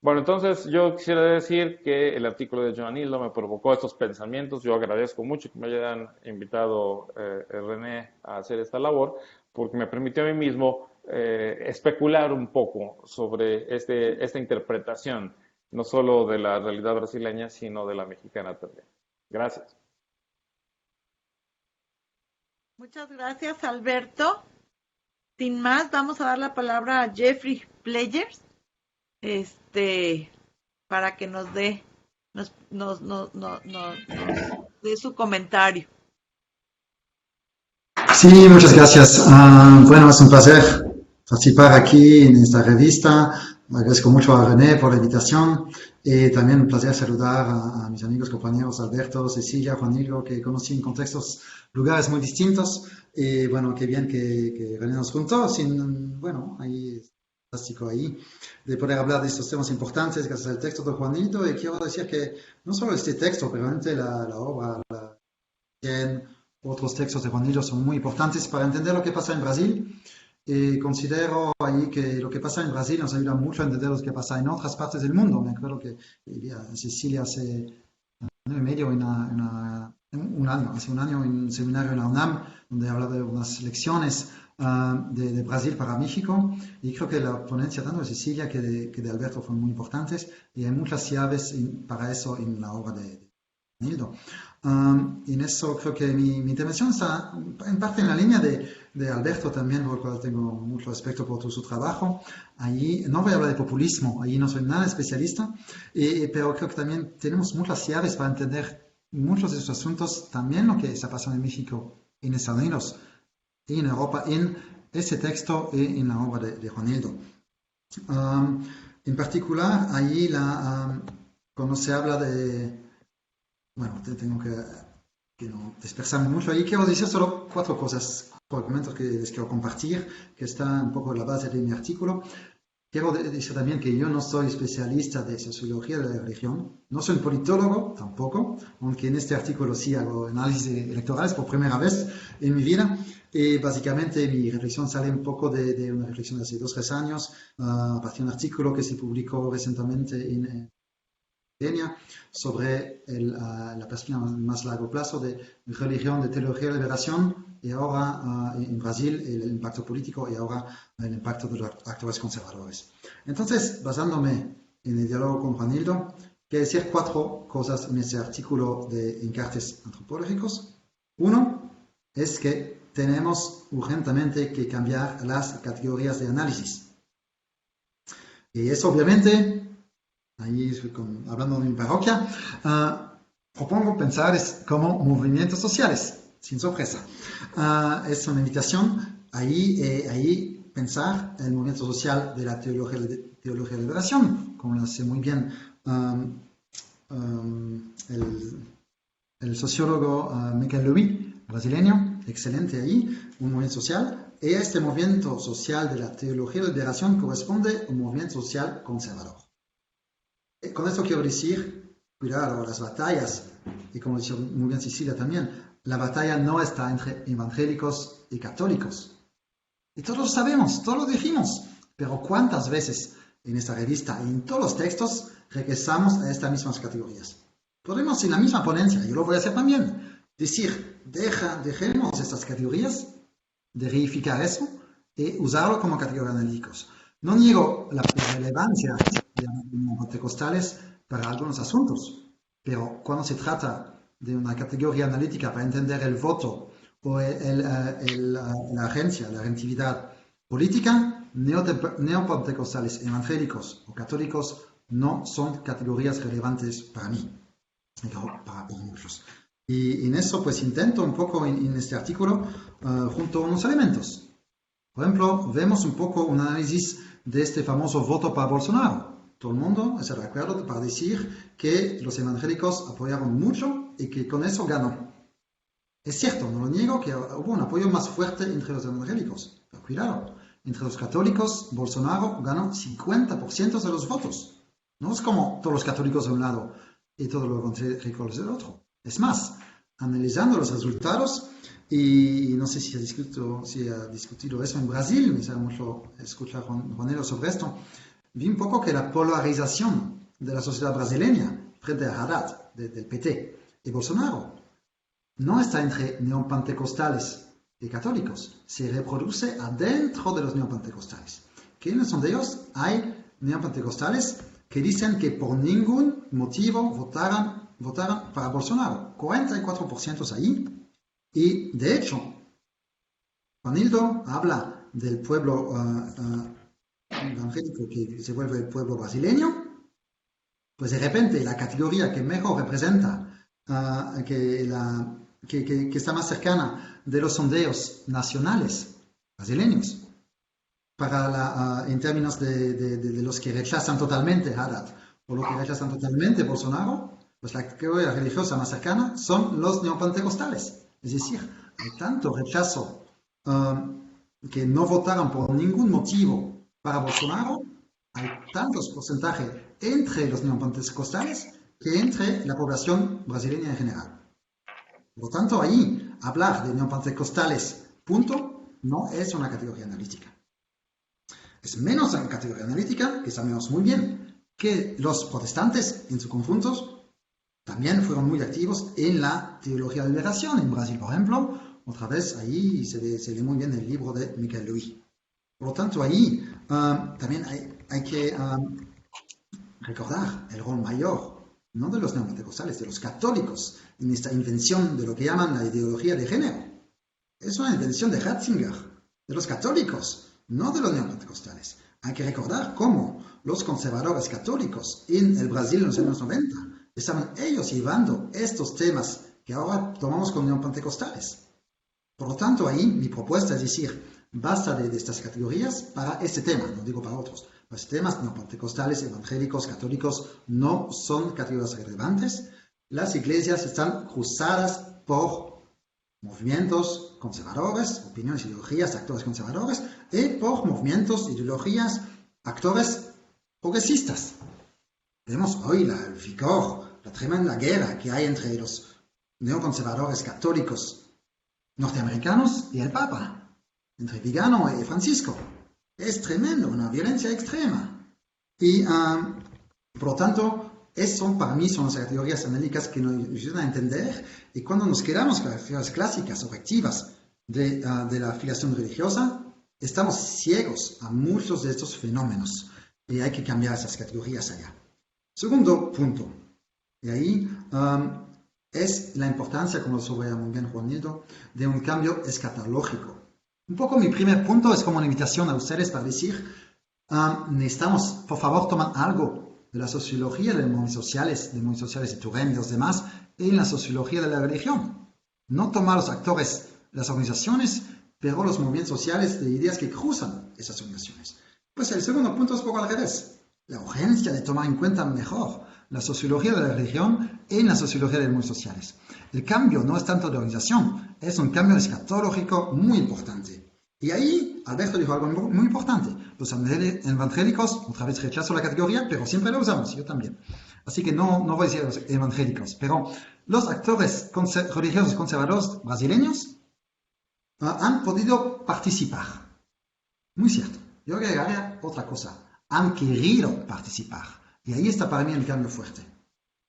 Bueno, entonces yo quisiera decir que el artículo de Joanildo me provocó estos pensamientos. Yo agradezco mucho que me hayan invitado René a hacer esta labor, porque me permitió a mí mismo especular un poco sobre esta interpretación, no solo de la realidad brasileña, sino de la mexicana también. Gracias. Muchas gracias, Alberto. Sin más, vamos a dar la palabra a Jeffrey Players, para que nos dé su comentario. Sí, muchas gracias. Bueno, es un placer participar aquí en esta revista. Agradezco mucho a René por la invitación y también un placer saludar a mis amigos, compañeros Alberto, Cecilia, Joanildo, que conocí en contextos, lugares muy distintos. Y bueno, qué bien que René nos juntó. Bueno, ahí es fantástico ahí de poder hablar de estos temas importantes gracias al texto de Joanildo. Y quiero decir que no solo este texto, pero realmente la obra, otros textos de Joanildo son muy importantes para entender lo que pasa en Brasil. Considero ahí que lo que pasa en Brasil nos ayuda mucho a entender lo que pasa en otras partes del mundo. Me acuerdo que Cecilia hace un año y medio, hace un año en un seminario en la UNAM, donde hablaba de unas lecciones de Brasil para México, y creo que la ponencia tanto de Cecilia que de Alberto fueron muy importantes, y hay muchas llaves para eso en la obra de Joanildo. Y en eso creo que mi intervención está en parte en la línea de Alberto también, por lo cual tengo mucho respeto por su trabajo. Allí no voy a hablar de populismo, allí no soy nada especialista, pero creo que también tenemos muchas llaves para entender muchos de esos asuntos, también lo que está pasando en México, en Estados Unidos y en Europa, en ese texto y en la obra de Joanildo. En particular, allí cuando se habla de... Bueno, tengo que no dispersarme mucho. Ahí quiero decir solo 4 cosas, 4 argumentos que les quiero compartir, que está un poco en la base de mi artículo. Quiero decir también que yo no soy especialista de sociología de la religión, no soy un politólogo tampoco, aunque en este artículo sí hago análisis electorales por primera vez en mi vida. Y básicamente mi reflexión sale un poco de una reflexión de hace 2-3 años, a partir de un artículo que se publicó recientemente en Kenia sobre la perspectiva más largo plazo de religión, de teología de liberación, y ahora en Brasil el impacto político y ahora el impacto de los actores conservadores. Entonces, basándome en el diálogo con Juanildo, quiero decir 4 cosas en ese artículo de Encartes Antropológicos. Uno es que tenemos urgentemente que cambiar las categorías de análisis. Y eso obviamente, ahí hablando de mi parroquia, propongo pensar como movimientos sociales, sin sorpresa. Es una invitación ahí pensar el movimiento social de la teología de liberación, como lo hace muy bien el sociólogo Michael Louis, brasileño, excelente ahí, un movimiento social. Y este movimiento social de la teología de liberación corresponde a un movimiento social conservador. Con esto quiero decir, cuidado, las batallas, y como dice muy bien Cecilia también, la batalla no está entre evangélicos y católicos. Y todos lo sabemos, todos lo dijimos, pero ¿cuántas veces en esta revista y en todos los textos regresamos a estas mismas categorías? Podemos en la misma ponencia, yo lo voy a hacer también, decir, dejemos estas categorías, de reificar eso y usarlo como categorías analíticos. No niego la relevancia de los neopentecostales para algunos asuntos, pero cuando se trata de una categoría analítica para entender el voto o la agencia, la agentividad política, neopentecostales, evangélicos o católicos no son categorías relevantes para mí, para muchos. Y en eso pues intento un poco en este artículo junto a unos elementos. Por ejemplo, vemos un poco un análisis de este famoso voto para Bolsonaro. Todo el mundo está de acuerdo para decir que los evangélicos apoyaron mucho y que con eso ganó. Es cierto, no lo niego, que hubo un apoyo más fuerte entre los evangélicos. Pero cuidado, entre los católicos, Bolsonaro ganó 50% de los votos. No es como todos los católicos de un lado y todos los evangélicos del otro. Es más, analizando los resultados, y no sé si ha discutido eso en Brasil, me sabe mucho escuchar a Juanelo sobre esto, vi un poco que la polarización de la sociedad brasileña frente a Haddad, del PT, y Bolsonaro, no está entre neopentecostales y católicos, se reproduce adentro de los neopentecostales. ¿Quiénes son de ellos? Hay neopentecostales que dicen que por ningún motivo votaran para Bolsonaro, 44% ahí. Y de hecho, Juanildo habla del pueblo evangélico que se vuelve el pueblo brasileño, pues de repente la categoría que mejor representa, que está más cercana de los sondeos nacionales brasileños, en términos de los que rechazan totalmente Haddad o los que rechazan totalmente Bolsonaro, pues la categoría religiosa más cercana son los neopentecostales. Es decir, hay tanto rechazo que no votaron por ningún motivo para Bolsonaro, hay tantos porcentajes entre los neopentecostales que entre la población brasileña en general. Por lo tanto, ahí hablar de neopentecostales, punto, no es una categoría analítica. Es menos una categoría analítica, que sabemos muy bien, que los protestantes en su conjunto también fueron muy activos en la teología de liberación en Brasil, por ejemplo. Otra vez ahí se lee muy bien el libro de Michael Louis. Por lo tanto, ahí también hay que recordar el rol mayor, no de los neopentecostales, de los católicos, en esta invención de lo que llaman la ideología de género. Es una invención de Ratzinger, de los católicos, no de los neopentecostales. Hay que recordar cómo los conservadores católicos en el Brasil en los años 90 estaban ellos llevando estos temas que ahora tomamos como neopentecostales. Por lo tanto, ahí mi propuesta es decir, basta de estas categorías para este tema, no digo para otros. Los temas neopentecostales, evangélicos, católicos no son categorías relevantes. Las iglesias están cruzadas por movimientos conservadores, opiniones, ideologías, actores conservadores, y por movimientos, ideologías, actores progresistas. Vemos hoy el vigor, la tremenda guerra que hay entre los neoconservadores católicos norteamericanos y el Papa, entre Vigano y Francisco. Es tremendo, una violencia extrema. Y por lo tanto, eso para mí son las categorías analíticas que nos ayudan a entender. Y cuando nos quedamos con las categorías clásicas, objetivas de la afiliación religiosa, estamos ciegos a muchos de estos fenómenos. Y hay que cambiar esas categorías allá. Segundo punto, y ahí es la importancia, como lo subraya muy bien Juan Nildo, de un cambio escatológico. Un poco mi primer punto es como una invitación a ustedes para decir, necesitamos, por favor, tomar algo de la sociología de movimientos sociales de Turén y los demás, en la sociología de la religión. No tomar los actores, las organizaciones, pero los movimientos sociales de ideas que cruzan esas organizaciones. Pues el segundo punto es un poco al revés. La urgencia de tomar en cuenta mejor la sociología de la religión en la sociología de los movimientos sociales. El cambio no es tanto de organización, es un cambio escatológico muy importante. Y ahí Alberto dijo algo muy importante. Los evangélicos, otra vez rechazo la categoría, pero siempre la usamos, yo también. Así que no voy a decir los evangélicos, pero los actores religiosos conservadores brasileños han podido participar. Muy cierto. Yo agregaría otra cosa. Han querido participar. Y ahí está para mí el cambio fuerte.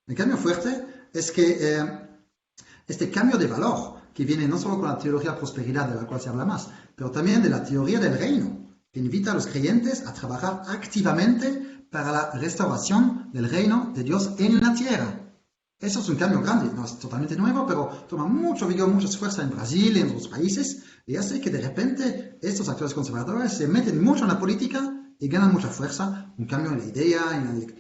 El cambio fuerte es que este cambio de valor, que viene no solo con la teología de prosperidad, de la cual se habla más, pero también de la teoría del reino, que invita a los creyentes a trabajar activamente para la restauración del reino de Dios en la tierra. Eso es un cambio grande, no es totalmente nuevo, pero toma mucho vigor, mucha fuerza en Brasil y en otros países, y hace que de repente estos actores conservadores se meten mucho en la política y ganan mucha fuerza, un cambio en la idea,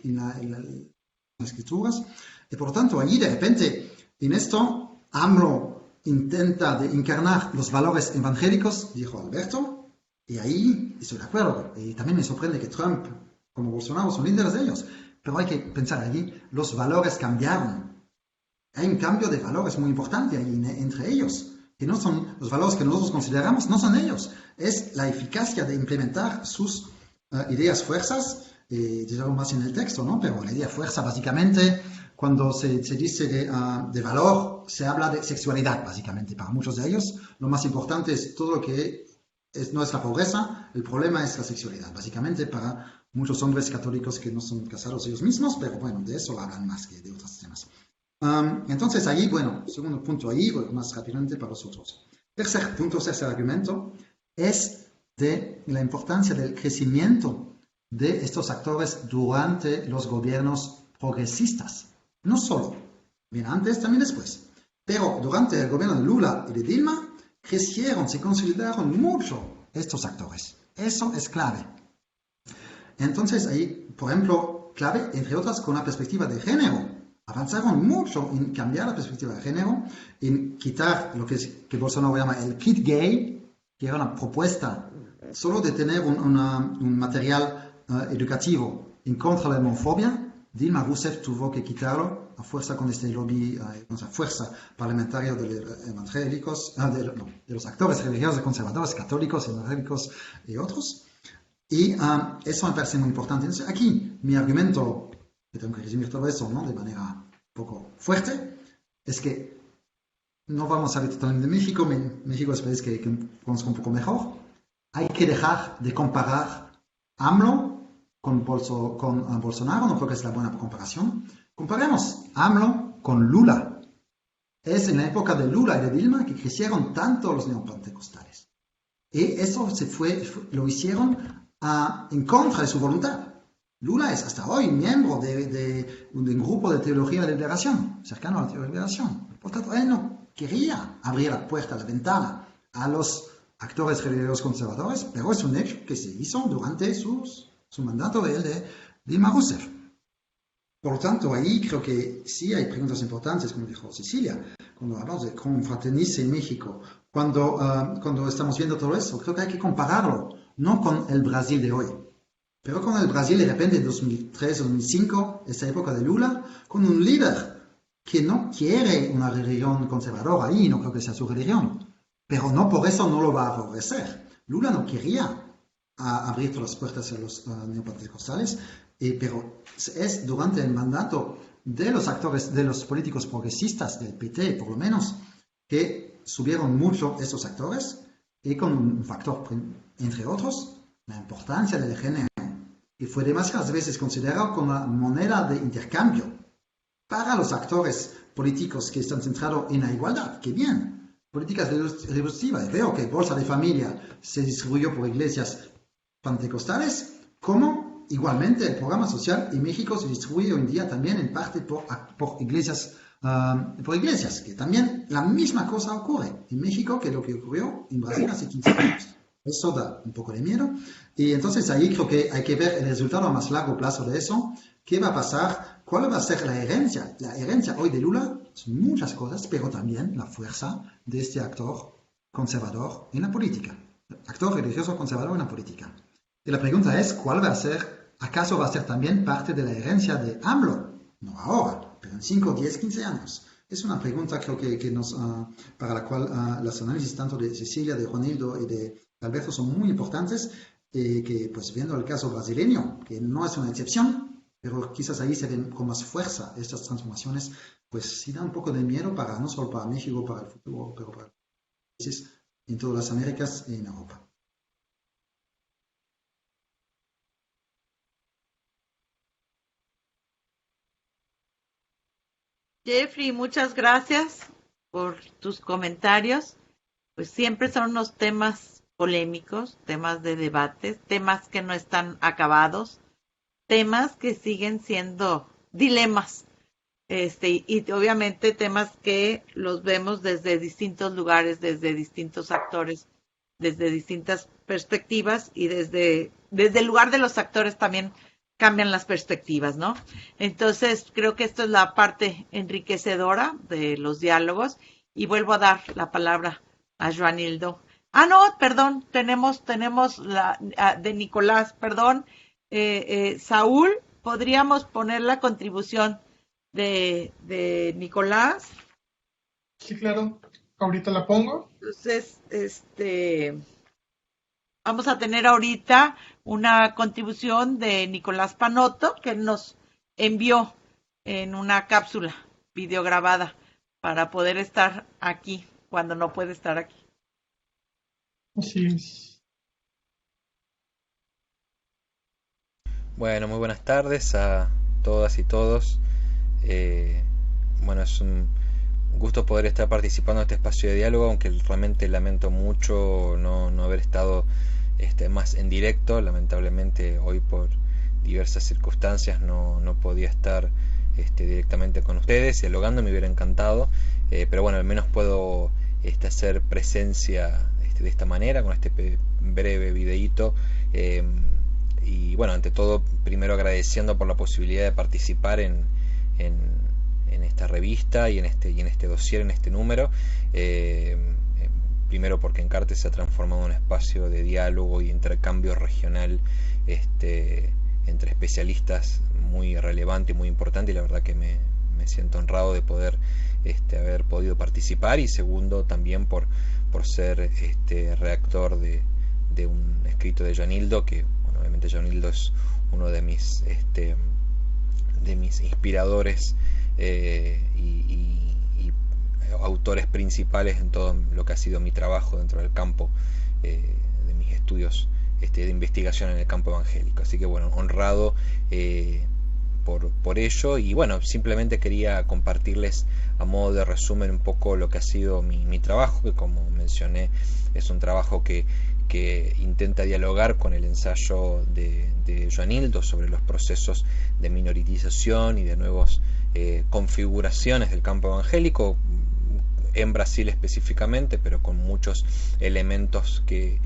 en las escrituras, y por lo tanto allí de repente, en esto, AMLO intenta de encarnar los valores evangélicos, dijo Alberto, y ahí estoy de acuerdo, y también me sorprende que Trump, como Bolsonaro, son líderes de ellos, pero hay que pensar allí, los valores cambiaron. Hay un cambio de valores muy importante ahí entre ellos, que no son los valores que nosotros consideramos, no son ellos, es la eficacia de implementar sus ideas fuerzas, digo más en el texto, ¿no? Pero la idea fuerza básicamente, cuando se dice de valor, se habla de sexualidad básicamente, para muchos de ellos, lo más importante es todo lo que no es la pobreza, el problema es la sexualidad, básicamente para muchos hombres católicos que no son casados ellos mismos, pero bueno, de eso hablan más que de otros temas. Entonces ahí, bueno, segundo punto ahí, voy más rápidamente para los otros. Tercer argumento, es de la importancia del crecimiento de estos actores durante los gobiernos progresistas. No solo, bien antes, también después. Pero durante el gobierno de Lula y de Dilma, crecieron, se consolidaron mucho estos actores. Eso es clave. Entonces ahí, por ejemplo, clave, entre otras, con la perspectiva de género. Avanzaron mucho en cambiar la perspectiva de género, en quitar lo que Bolsonaro llama el kit gay, que era una propuesta solo de tener un material educativo en contra de la homofobia. Dilma Rousseff tuvo que quitarlo a fuerza con este lobby, fuerza parlamentaria de los evangélicos, de los actores religiosos, conservadores, católicos, evangélicos y otros. Y eso me parece muy importante. Entonces, aquí mi argumento, que tengo que resumir todo eso, ¿no? De manera un poco fuerte, es que no vamos a ver totalmente de México. México es un país que conozco un poco mejor. Hay que dejar de comparar AMLO con Bolsonaro, no creo que es la buena comparación. Comparemos AMLO con Lula. Es en la época de Lula y de Dilma que crecieron tanto los neopentecostales. Y eso lo hicieron en contra de su voluntad. Lula es hasta hoy miembro de un grupo de teología de la liberación, cercano a la teología de la liberación. Por tanto, él no quería abrir la puerta, la ventana a los actores religiosos conservadores, pero es un hecho que se hizo durante su mandato de Dilma Rousseff. Por lo tanto, ahí creo que sí hay preguntas importantes, como dijo Cecilia, cuando hablamos de confraternice en México, cuando estamos viendo todo eso, creo que hay que compararlo, no con el Brasil de hoy, pero con el Brasil de repente de 2003, 2005, esa época de Lula, con un líder que no quiere una religión conservadora ahí, no creo que sea su religión, pero no por eso no lo va a favorecer. Lula no quería abrir todas las puertas a los neopentecostales, pero es durante el mandato de los actores, de los políticos progresistas, del PT por lo menos, que subieron mucho esos actores y con un factor, entre otros, la importancia del género, que fue demasiadas veces considerado como una moneda de intercambio para los actores políticos que están centrados en la igualdad. ¡Qué bien! Políticas redistributivas. Veo que Bolsa de Familia se distribuyó por iglesias pentecostales, como igualmente el programa social en México se distribuye hoy en día también en parte por iglesias, que también la misma cosa ocurre en México que lo que ocurrió en Brasil hace 15 años. Eso da un poco de miedo. Y entonces ahí creo que hay que ver el resultado a más largo plazo de eso. ¿Qué va a pasar? ¿Cuál va a ser la herencia? La herencia hoy de Lula son muchas cosas, pero también la fuerza de este actor conservador en la política. Actor religioso conservador en la política. Y la pregunta es, ¿cuál va a ser? ¿Acaso va a ser también parte de la herencia de AMLO? No ahora, pero en 5, 10, 15 años. Es una pregunta creo que nos, para la cual los análisis tanto de Cecilia, de Juanildo y de Alberto son muy importantes, que pues viendo el caso brasileño, que no es una excepción, pero quizás ahí se ven con más fuerza estas transformaciones, pues sí da un poco de miedo para, no solo para México, para el futuro, pero para los países en todas las Américas y en Europa. Jeffrey, muchas gracias por tus comentarios. Pues siempre son unos temas polémicos, temas de debates, temas que no están acabados, temas que siguen siendo dilemas, y obviamente temas que los vemos desde distintos lugares, desde distintos actores, desde distintas perspectivas y desde el lugar de los actores también cambian las perspectivas, ¿no? Entonces, creo que esto es la parte enriquecedora de los diálogos y vuelvo a dar la palabra a Joanildo. No, perdón, tenemos la de Nicolás, perdón. Saúl, ¿podríamos poner la contribución de Nicolás? Sí, claro, ahorita la pongo. Entonces, vamos a tener ahorita una contribución de Nicolás Panotto que nos envió en una cápsula videograbada para poder estar aquí cuando no puede estar aquí. Así es. Bueno, muy buenas tardes a todas y todos. Bueno, es un gusto poder estar participando en este espacio de diálogo, aunque realmente lamento mucho no haber estado más en directo. Lamentablemente hoy por diversas circunstancias no podía estar directamente con ustedes dialogando, me hubiera encantado, pero bueno, al menos puedo hacer presencia de esta manera, con este breve videíto, y bueno, ante todo, primero agradeciendo por la posibilidad de participar en esta revista y en este dossier, en este número, primero porque Encartes se ha transformado en un espacio de diálogo y intercambio regional entre especialistas muy relevante y muy importante, y la verdad que me siento honrado de poder haber podido participar, y segundo también por ser redactor de un escrito de Joanildo, que bueno, obviamente Joanildo es uno de mis inspiradores y autores principales en todo lo que ha sido mi trabajo dentro del campo de mis estudios de investigación en el campo evangélico. Así que bueno, honrado por ello, y bueno, simplemente quería compartirles a modo de resumen un poco lo que ha sido mi trabajo, que como mencioné es un trabajo que intenta dialogar con el ensayo de Joanildo sobre los procesos de minoritización y de nuevas configuraciones del campo evangélico en Brasil específicamente, pero con muchos elementos que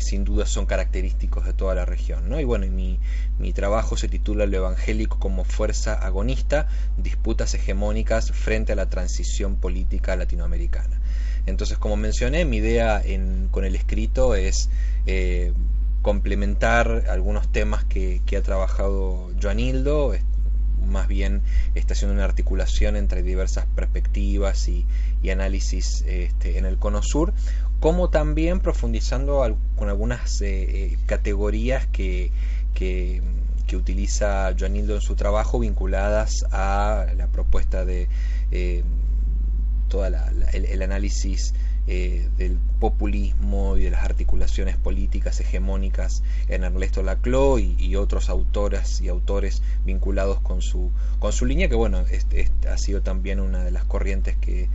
sin duda son característicos de toda la región, ¿no? Y bueno, mi trabajo se titula Lo evangélico como fuerza agonista, disputas hegemónicas frente a la transición política latinoamericana. Entonces, como mencioné, mi idea con el escrito es complementar algunos temas que ha trabajado Joanildo, más bien está haciendo una articulación entre diversas perspectivas y análisis en el Cono Sur, como también profundizando con algunas categorías que utiliza Joanildo en su trabajo, vinculadas a la propuesta de todo el análisis del populismo y de las articulaciones políticas hegemónicas en Ernesto Laclau y otros autoras y autores vinculados con su línea, que bueno, ha sido también una de las corrientes que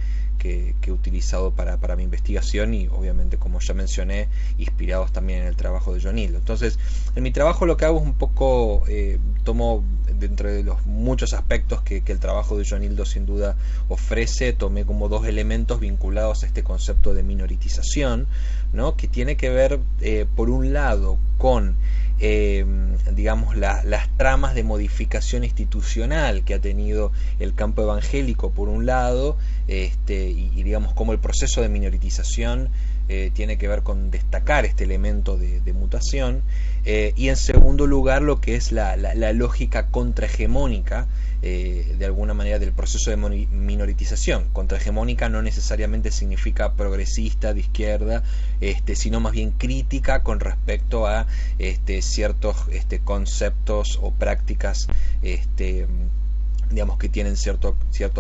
he utilizado para mi investigación, y obviamente, como ya mencioné, inspirados también en el trabajo de Johnildo. Entonces, en mi trabajo lo que hago es un poco, tomo dentro de los muchos aspectos que el trabajo de Johnildo sin duda ofrece, tomé como dos elementos vinculados a este concepto de minoritización, ¿no? Que tiene que ver, por un lado, con digamos las tramas de modificación institucional que ha tenido el campo evangélico por un lado, y digamos cómo el proceso de minoritización tiene que ver con destacar este elemento de mutación, y en segundo lugar lo que es la lógica contrahegemónica, de alguna manera, del proceso de minoritización. Contrahegemónica no necesariamente significa progresista, de izquierda, sino más bien crítica con respecto a ciertos conceptos o prácticas digamos que tienen cierto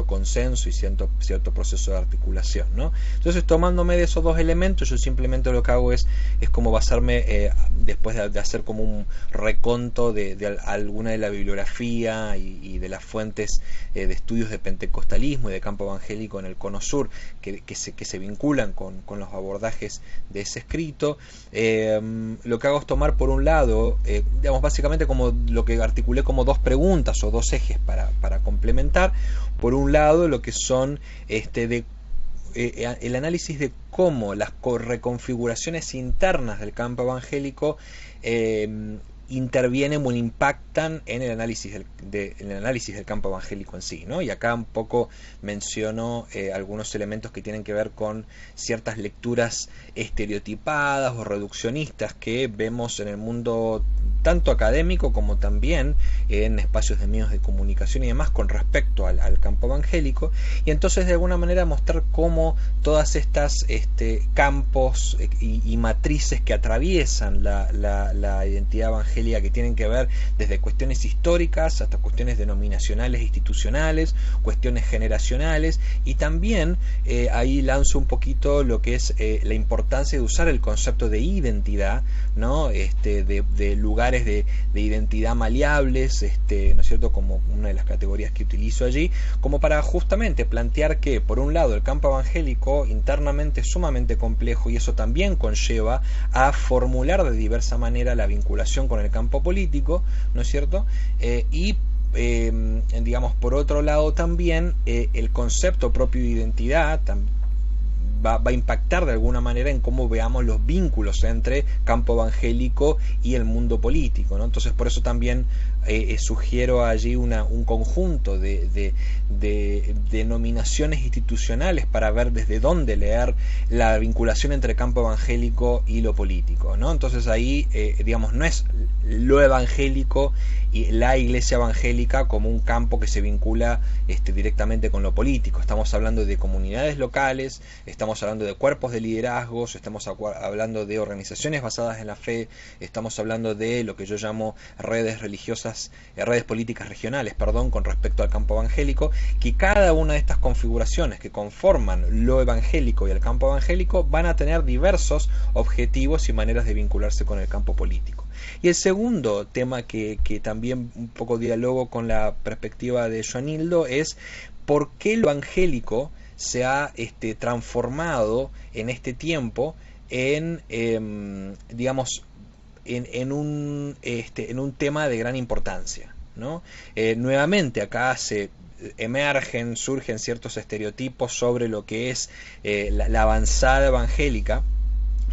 consenso y cierto proceso de articulación, ¿no? Entonces, tomándome de esos dos elementos, yo simplemente lo que hago es como basarme, después de hacer como un reconto de alguna de la bibliografía y de las fuentes de estudios de pentecostalismo y de campo evangélico en el Cono Sur que se vinculan con los abordajes de ese escrito. Lo que hago es tomar, por un lado, digamos, básicamente como lo que articulé como dos preguntas o dos ejes para complementar. Por un lado, lo que son el análisis de cómo las reconfiguraciones internas del campo evangélico intervienen o impactan en el análisis del campo evangélico en sí, ¿no? Y acá un poco menciono algunos elementos que tienen que ver con ciertas lecturas estereotipadas o reduccionistas que vemos en el mundo tanto académico como también en espacios de medios de comunicación y demás con respecto al campo evangélico, y entonces de alguna manera mostrar cómo todas estas campos y matrices que atraviesan la identidad evangélica, que tienen que ver desde cuestiones históricas hasta cuestiones denominacionales, institucionales, cuestiones generacionales, y también ahí lanzo un poquito lo que es la importancia de usar el concepto de identidad, ¿no? De lugares de identidad maleables, ¿no es cierto?, como una de las categorías que utilizo allí, como para justamente plantear que, por un lado, el campo evangélico internamente es sumamente complejo, y eso también conlleva a formular de diversa manera la vinculación con el campo político, ¿no es cierto? Digamos, por otro lado también el concepto propio de identidad va a impactar de alguna manera en cómo veamos los vínculos entre campo evangélico y el mundo político, ¿no? Entonces, por eso también sugiero allí un conjunto de denominaciones institucionales para ver desde dónde leer la vinculación entre campo evangélico y lo político, ¿no? Entonces ahí, digamos, no es lo evangélico y la iglesia evangélica como un campo que se vincula directamente con lo político. Estamos hablando de comunidades locales, estamos hablando de cuerpos de liderazgos, estamos hablando de organizaciones basadas en la fe, estamos hablando de lo que yo llamo redes políticas regionales, con respecto al campo evangélico, que cada una de estas configuraciones que conforman lo evangélico y el campo evangélico van a tener diversos objetivos y maneras de vincularse con el campo político. Y el segundo tema que también un poco dialogo con la perspectiva de Johnildo es por qué lo evangélico se ha transformado en este tiempo en digamos en un tema de gran importancia, ¿no? Nuevamente acá surgen ciertos estereotipos sobre lo que es la avanzada evangélica,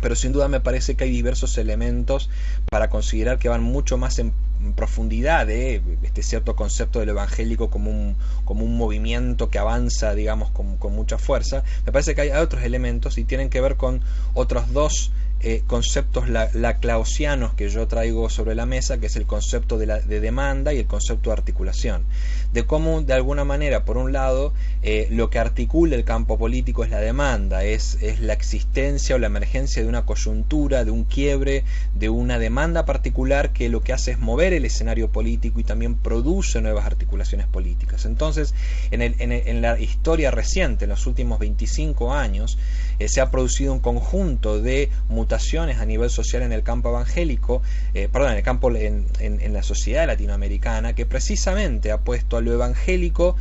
pero sin duda me parece que hay diversos elementos para considerar que van mucho más en profundidad de cierto concepto del evangélico como un movimiento que avanza, digamos, con mucha fuerza. Me parece que hay otros elementos y tienen que ver con otros dos conceptos laclausianos que yo traigo sobre la mesa, que es el concepto de demanda y el concepto de articulación. De cómo, de alguna manera, por un lado, lo que articula el campo político es la demanda, es la existencia o la emergencia de una coyuntura, de un quiebre, de una demanda particular que lo que hace es mover el escenario político y también produce nuevas articulaciones políticas. Entonces, en la historia reciente, en los últimos 25 años, se ha producido un conjunto de mutaciones a nivel social en el campo evangélico, en la sociedad latinoamericana, que precisamente ha puesto a lo evangélico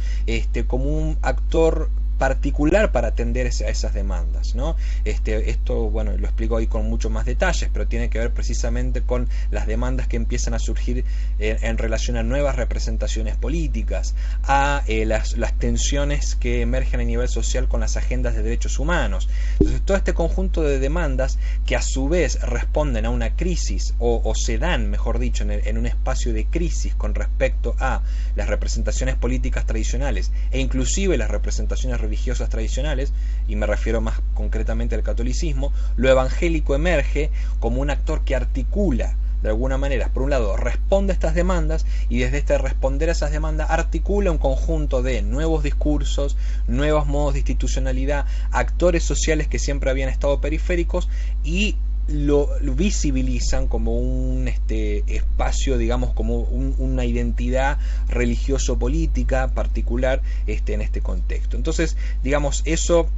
como un actor particular para atender a esas demandas, ¿no? Esto, bueno, lo explico ahí con mucho más detalles, pero tiene que ver precisamente con las demandas que empiezan a surgir en relación a nuevas representaciones políticas, a las tensiones que emergen a nivel social con las agendas de derechos humanos. Entonces, todo este conjunto de demandas que a su vez responden a una crisis o se dan, mejor dicho, en un espacio de crisis con respecto a las representaciones políticas tradicionales e inclusive las representaciones religiosas tradicionales, y me refiero más concretamente al catolicismo, lo evangélico emerge como un actor que articula de alguna manera, por un lado, responde a estas demandas y desde este responder a esas demandas articula un conjunto de nuevos discursos, nuevos modos de institucionalidad, actores sociales que siempre habían estado periféricos y lo visibilizan como un espacio, digamos, como una identidad religioso-política particular en este contexto. Entonces, digamos, eso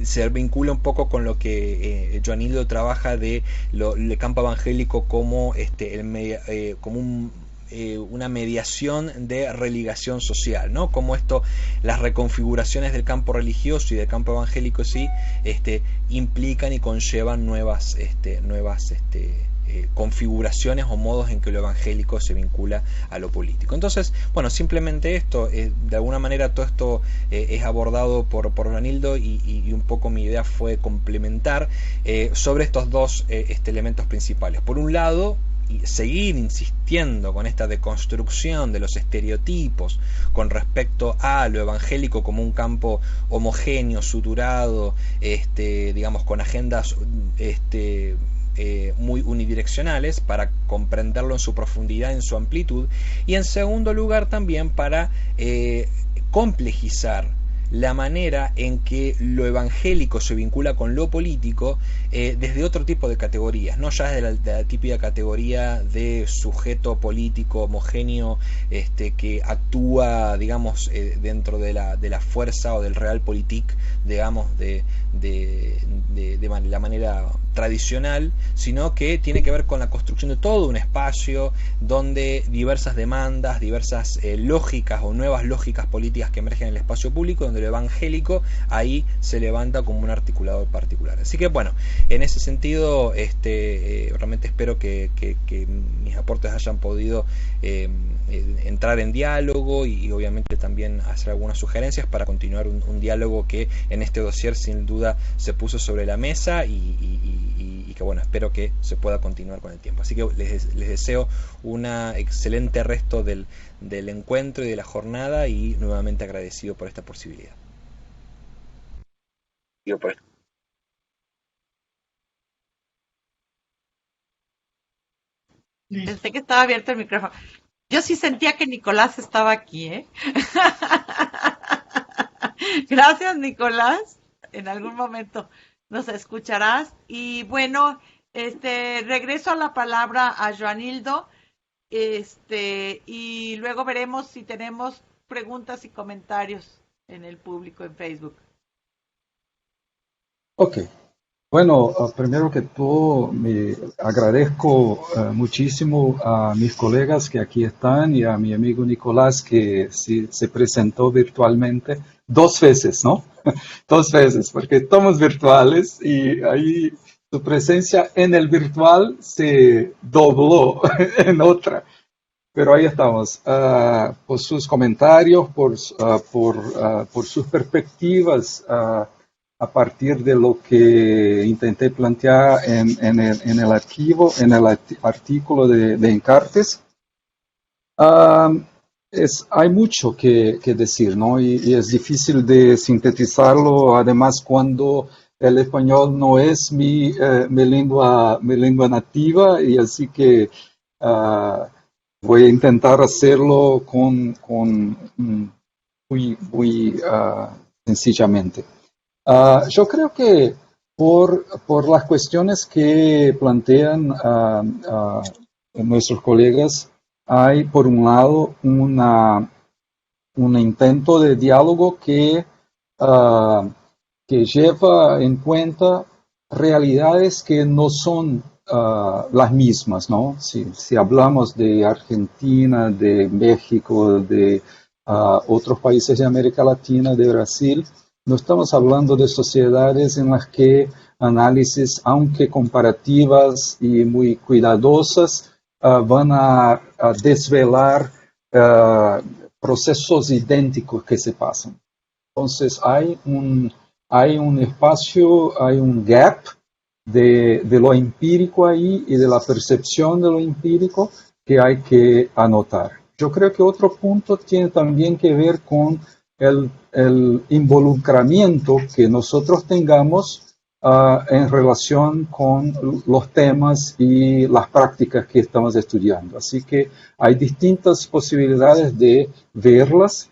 se vincula un poco con lo que Joanildo trabaja del campo evangélico como una mediación de religación social, ¿no? Como las reconfiguraciones del campo religioso y del campo evangélico sí implican y conllevan nuevas configuraciones o modos en que lo evangélico se vincula a lo político. Entonces, bueno, simplemente esto, de alguna manera todo esto es abordado por Joanildo y un poco mi idea fue complementar sobre estos dos elementos principales. Por un lado, seguir insistiendo con esta deconstrucción de los estereotipos con respecto a lo evangélico como un campo homogéneo, suturado, digamos, con agendas muy unidireccionales para comprenderlo en su profundidad, en su amplitud, y en segundo lugar también para complejizar la manera en que lo evangélico se vincula con lo político desde otro tipo de categorías, no ya desde la típica categoría de sujeto político homogéneo que actúa, digamos, dentro de la fuerza o del realpolitik, digamos, de la manera tradicional, sino que tiene que ver con la construcción de todo un espacio donde diversas demandas, diversas lógicas o nuevas lógicas políticas que emergen en el espacio público, donde lo evangélico ahí se levanta como un articulador particular. Así que bueno, en ese sentido realmente espero que mis aportes hayan podido entrar en diálogo y obviamente también hacer algunas sugerencias para continuar un diálogo que en este dossier sin duda se puso sobre la mesa y que bueno, espero que se pueda continuar con el tiempo. Así que les deseo un excelente resto del encuentro y de la jornada y nuevamente agradecido por esta posibilidad. Pensé que estaba abierto el micrófono. Yo sí sentía que Nicolás estaba aquí, ¿eh? Gracias, Nicolás. En algún momento nos escucharás. Y bueno, regreso a la palabra a Joanildo, y luego veremos si tenemos preguntas y comentarios en el público en Facebook. Ok. Bueno, primero que todo, me agradezco muchísimo a mis colegas que aquí están y a mi amigo Nicolás que se presentó virtualmente 2 veces, ¿no? 2 veces, porque estamos virtuales y ahí su presencia en el virtual se dobló en otra. Pero ahí estamos, por sus comentarios, por sus perspectivas, a partir de lo que intenté plantear en el artículo de Encartes. Hay mucho que decir, ¿no? Y es difícil de sintetizarlo, además cuando el español no es mi lengua nativa, y así que voy a intentar hacerlo muy sencillamente. Yo creo que por las cuestiones que plantean nuestros colegas, hay por un lado un intento de diálogo que lleva en cuenta realidades que no son las mismas, ¿no? Si hablamos de Argentina, de México, de otros países de América Latina, de Brasil, no estamos hablando de sociedades en las que análisis, aunque comparativas y muy cuidadosas, van a desvelar procesos idénticos que se pasan. Entonces hay un espacio, hay un gap de lo empírico ahí y de la percepción de lo empírico que hay que anotar. Yo creo que otro punto tiene también que ver con el involucramiento que nosotros tengamos en relación con los temas y las prácticas que estamos estudiando. Así que hay distintas posibilidades de verlas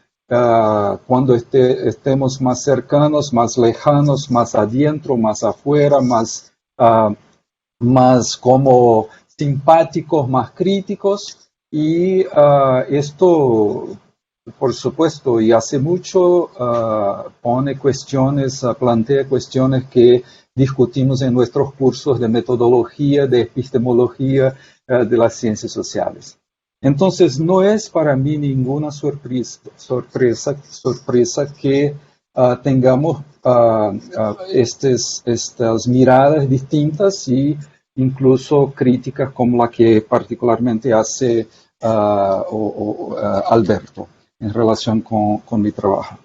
cuando estemos más cercanos, más lejanos, más adentro, más afuera, más como simpáticos, más críticos. Y esto, por supuesto, y hace mucho plantea cuestiones que discutimos en nuestros cursos de metodología, de epistemología de las ciencias sociales. Entonces, no es para mí ninguna sorpresa que tengamos estas miradas distintas y incluso críticas como la que particularmente hace Alberto en relación con mi trabajo.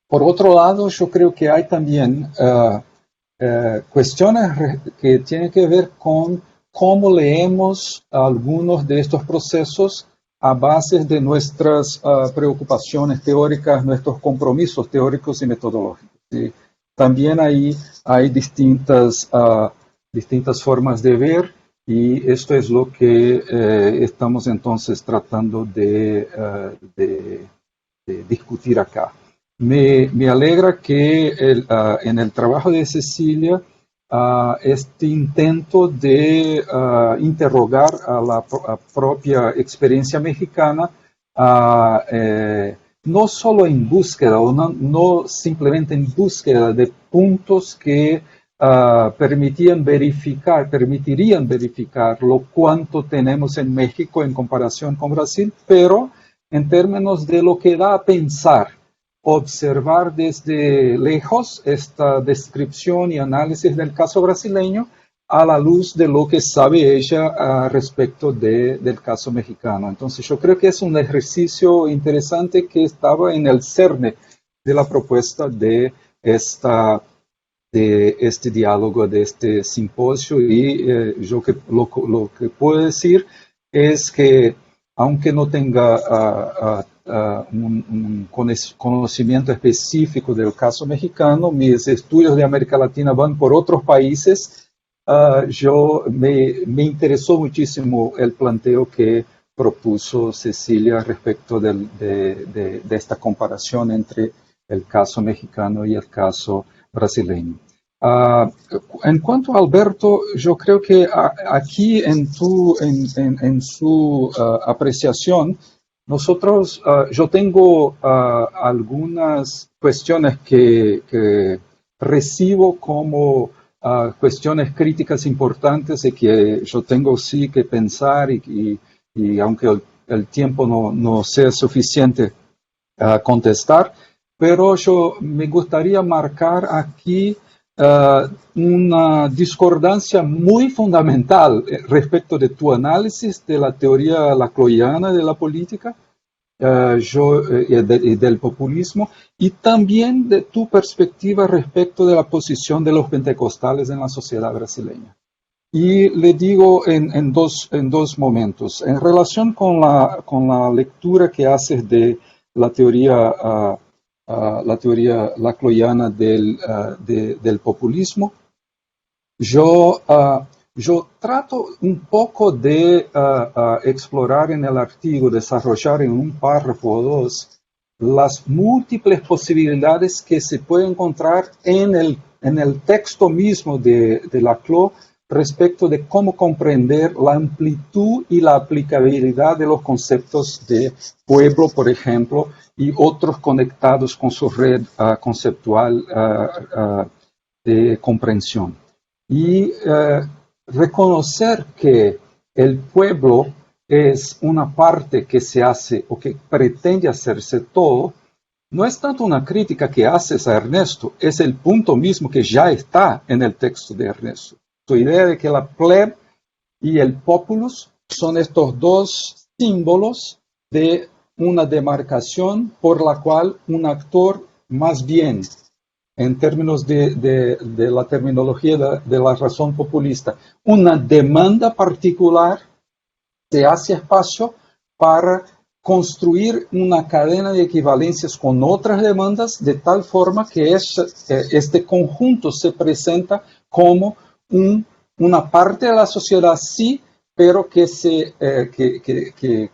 Por otro lado, yo creo que hay también cuestiones que tienen que ver con cómo leemos algunos de estos procesos a base de nuestras preocupaciones teóricas, nuestros compromisos teóricos y metodológicos. ¿Sí? También ahí hay distintas formas de ver, y esto es lo que estamos entonces tratando de discutir acá. Me alegra que en el trabajo de Cecilia este intento de interrogar a la propia experiencia mexicana, no solo en búsqueda, o no simplemente en búsqueda de puntos que permitirían verificar lo cuánto tenemos en México en comparación con Brasil, pero en términos de lo que da a pensar, observar desde lejos esta descripción y análisis del caso brasileño a la luz de lo que sabe ella respecto del caso mexicano. Entonces yo creo que es un ejercicio interesante que estaba en el cerne de la propuesta de este diálogo, de este simposio, y lo que puedo decir es que aunque no tenga un conocimiento específico del caso mexicano, mis estudios de América Latina van por otros países. Me interesó muchísimo el planteo que propuso Cecilia respecto de esta comparación entre el caso mexicano y el caso brasileño. En cuanto a Alberto, yo creo que aquí en su apreciación, yo tengo algunas cuestiones que recibo como cuestiones críticas importantes y que yo tengo sí que pensar y aunque el tiempo no sea suficiente contestar, pero me gustaría marcar aquí una discordancia muy fundamental respecto de tu análisis de la teoría lacloiana de la política y del populismo, y también de tu perspectiva respecto de la posición de los pentecostales en la sociedad brasileña. Y le digo en dos momentos. En relación con la lectura que haces de la teoría la teoría lacloiana del populismo. Yo trato un poco de explorar en el artículo, desarrollar en un párrafo o dos, las múltiples posibilidades que se pueden encontrar en el texto mismo de Laclau respecto de cómo comprender la amplitud y la aplicabilidad de los conceptos de pueblo, por ejemplo, y otros conectados con su red conceptual de comprensión. Y reconocer que el pueblo es una parte que se hace o que pretende hacerse todo, no es tanto una crítica que haces a Ernesto, es el punto mismo que ya está en el texto de Ernesto. Su idea de que la plebe y el populus son estos dos símbolos de una demarcación por la cual un actor, más bien en términos de la terminología de la razón populista, una demanda particular se hace espacio para construir una cadena de equivalencias con otras demandas de tal forma que este conjunto se presenta como una parte de la sociedad, sí, pero que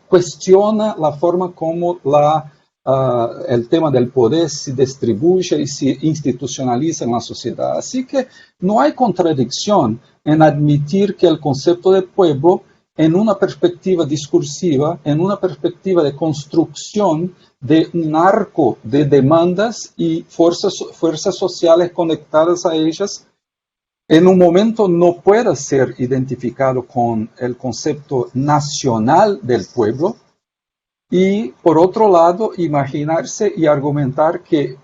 cuestiona la forma como el tema del poder se distribuye y se institucionaliza en la sociedad. Así que no hay contradicción en admitir que el concepto de pueblo, en una perspectiva discursiva, en una perspectiva de construcción de un arco de demandas y fuerzas sociales conectadas a ellas, en un momento no pueda ser identificado con el concepto nacional del pueblo, y por otro lado imaginarse y argumentar que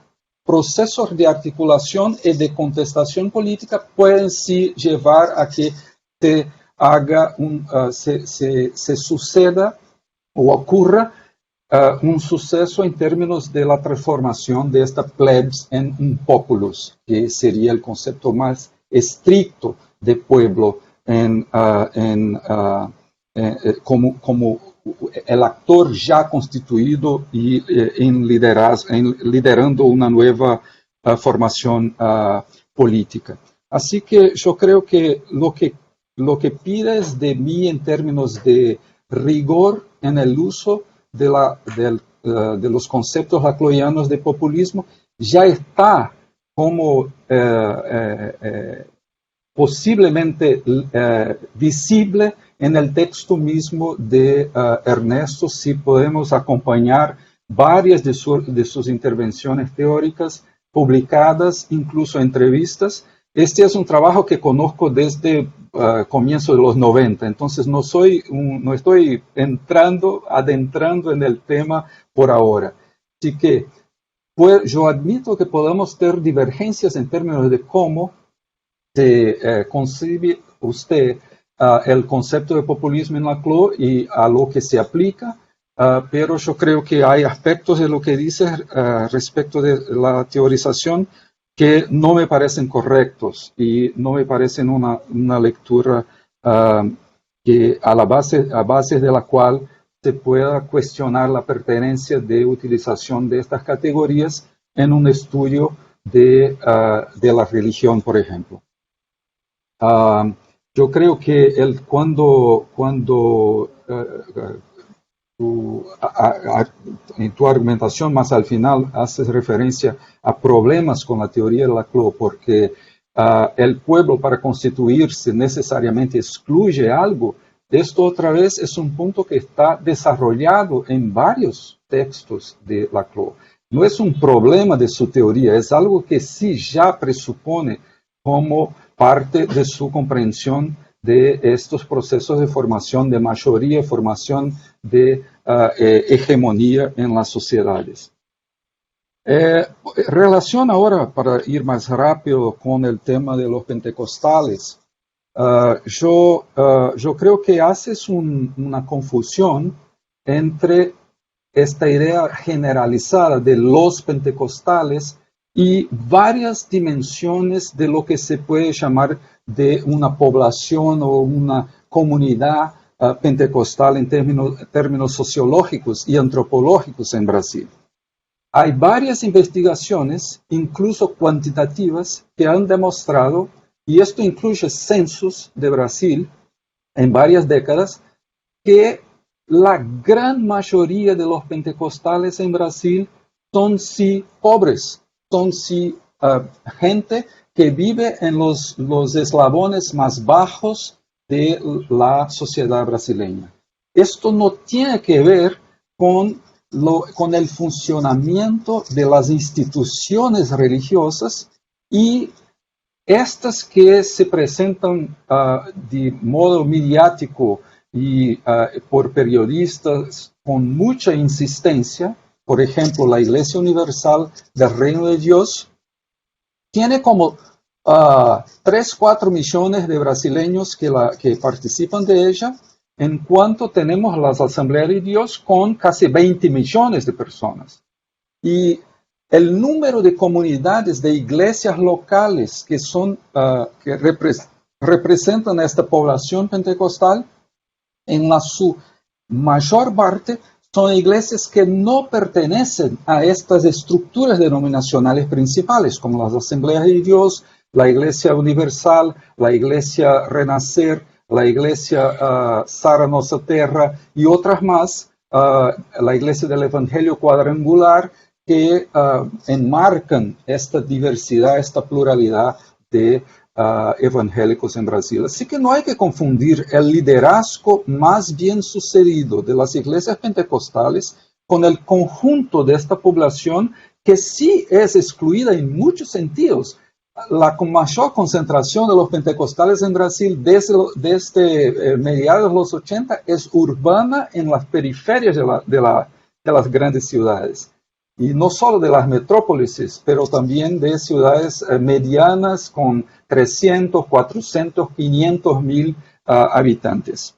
procesos de articulación y de contestación política pueden sí llevar a que se suceda o ocurra un suceso en términos de la transformación de esta plebs en un populus, que sería el concepto más estricto de pueblo como el actor ya constituido y liderando una nueva formación política. Así que yo creo que lo que pides de mí en términos de rigor en el uso de los conceptos lacloianos de populismo ya está como posiblemente visible en el texto mismo de Ernesto, si podemos acompañar varias de sus intervenciones teóricas publicadas, incluso entrevistas. Este es un trabajo que conozco desde comienzo de los 90, entonces no estoy adentrando en el tema por ahora. Así que yo admito que podamos tener divergencias en términos de cómo se concibe usted el concepto de populismo en Laclau y a lo que se aplica, pero yo creo que hay aspectos de lo que dice respecto de la teorización que no me parecen correctos y no me parecen una lectura que a base de la cual se pueda cuestionar la pertenencia de utilización de estas categorías en un estudio de la religión, por ejemplo. Yo creo que cuando en tu argumentación más al final haces referencia a problemas con la teoría de Laclau, porque el pueblo para constituirse necesariamente excluye algo. Esto otra vez es un punto que está desarrollado en varios textos de Laclau. No es un problema de su teoría, es algo que sí ya presupone como parte de su comprensión de estos procesos de formación de mayoría, formación de hegemonía en las sociedades. Relación ahora, para ir más rápido con el tema de los pentecostales, yo creo que haces una confusión entre esta idea generalizada de los pentecostales y varias dimensiones de lo que se puede llamar de una población o una comunidad pentecostal en términos sociológicos y antropológicos en Brasil. hay varias investigaciones, incluso cuantitativas, que han demostrado, y esto incluye censos de Brasil en varias décadas, que la gran mayoría de los pentecostales en Brasil son sí pobres, son sí gente que vive en los eslabones más bajos de la sociedad brasileña. Esto no tiene que ver con el funcionamiento de las instituciones religiosas y estas que se presentan de modo mediático y por periodistas con mucha insistencia. Por ejemplo, la Iglesia Universal del Reino de Dios tiene como 3-4 millones de brasileños que participan de ella, en cuanto tenemos las Asambleas de Dios con casi 20 millones de personas. Y el número de comunidades, de iglesias locales que representan a esta población pentecostal, en su mayor parte son iglesias que no pertenecen a estas estructuras denominacionales principales, como las Asambleas de Dios, la Iglesia Universal, la Iglesia Renacer, la Iglesia Sara Nossa Terra y otras más, la Iglesia del Evangelio Cuadrangular, que enmarcan esta diversidad, esta pluralidad de evangélicos en Brasil. Así que no hay que confundir el liderazgo más bien sucedido de las iglesias pentecostales con el conjunto de esta población que sí es excluida en muchos sentidos. La mayor concentración de los pentecostales en Brasil desde mediados de los 80 es urbana en las periferias de las grandes ciudades. Y no solo de las metrópolis, pero también de ciudades medianas con 300, 400, 500 mil habitantes.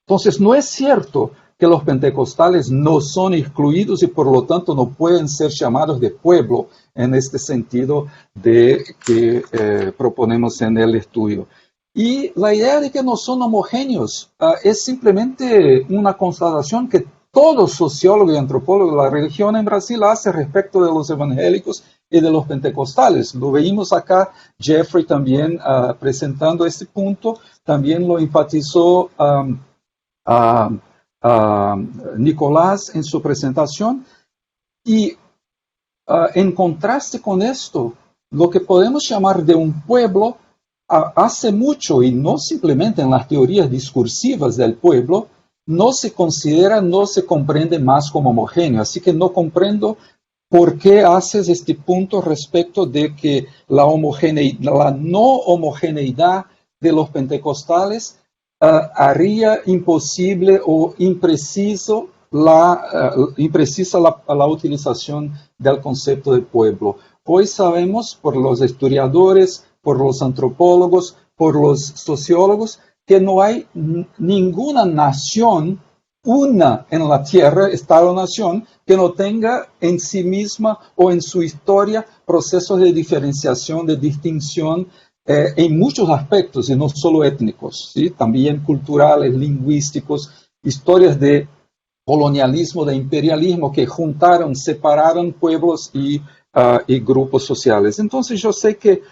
Entonces, no es cierto que los pentecostales no son excluidos y por lo tanto no pueden ser llamados de pueblo en este sentido de que proponemos en el estudio. Y la idea de que no son homogéneos es simplemente una constatación que todo sociólogo y antropólogo de la religión en Brasil hace respecto de los evangélicos y de los pentecostales. Lo veímos acá, Jeffrey también presentando este punto, también lo enfatizó Nicolás en su presentación. Y en contraste con esto, lo que podemos llamar de un pueblo hace mucho, y no simplemente en las teorías discursivas del pueblo, no se considera, no se comprende más como homogéneo. Así que no comprendo por qué haces este punto respecto de que la no homogeneidad de los pentecostales haría imposible o imprecisa la utilización del concepto de pueblo. Hoy sabemos por los historiadores, por los antropólogos, por los sociólogos, que no hay ninguna nación, una en la tierra, Estado-nación, que no tenga en sí misma o en su historia procesos de diferenciación, de distinción en muchos aspectos, y no solo étnicos, ¿sí? También culturales, lingüísticos, historias de colonialismo, de imperialismo que juntaron, separaron pueblos y grupos sociales. Entonces yo sé que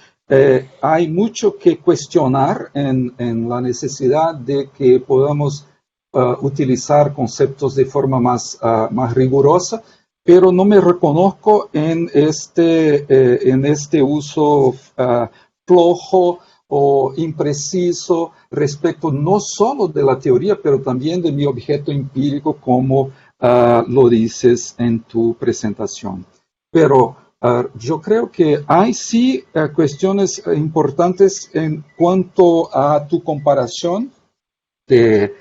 hay mucho que cuestionar en la necesidad de que podamos utilizar conceptos de forma más rigurosa, pero no me reconozco en este uso flojo o impreciso respecto no solo de la teoría, pero también de mi objeto empírico, como lo dices en tu presentación. Pero yo creo que hay sí cuestiones importantes en cuanto a tu comparación del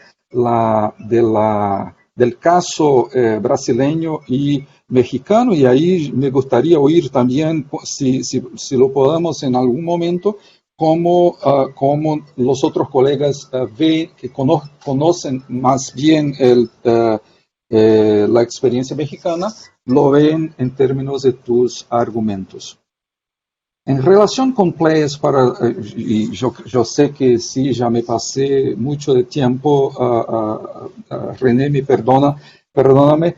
caso brasileño y mexicano, y ahí me gustaría oír también, si lo podamos en algún momento, cómo los otros colegas ven, que conocen más bien la experiencia mexicana, lo ven en términos de tus argumentos. En relación con Pleias, y yo sé que sí, ya me pasé mucho de tiempo, René, perdóname,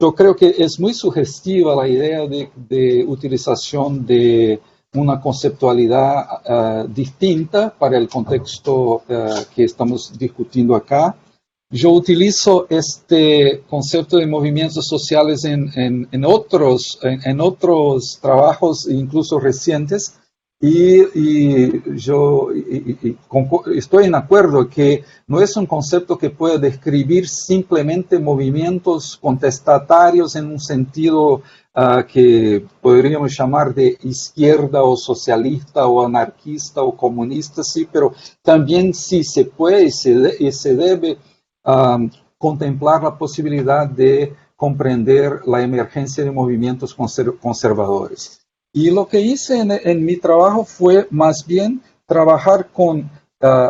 yo creo que es muy sugestiva la idea de utilización de una conceptualidad distinta para el contexto que estamos discutiendo acá. Yo utilizo este concepto de movimientos sociales en otros trabajos, incluso recientes, y yo estoy en acuerdo que no es un concepto que pueda describir simplemente movimientos contestatarios en un sentido que podríamos llamar de izquierda o socialista o anarquista o comunista, sí, pero también sí se puede y se debe contemplar la posibilidad de comprender la emergencia de movimientos conservadores. Y lo que hice en mi trabajo fue más bien trabajar con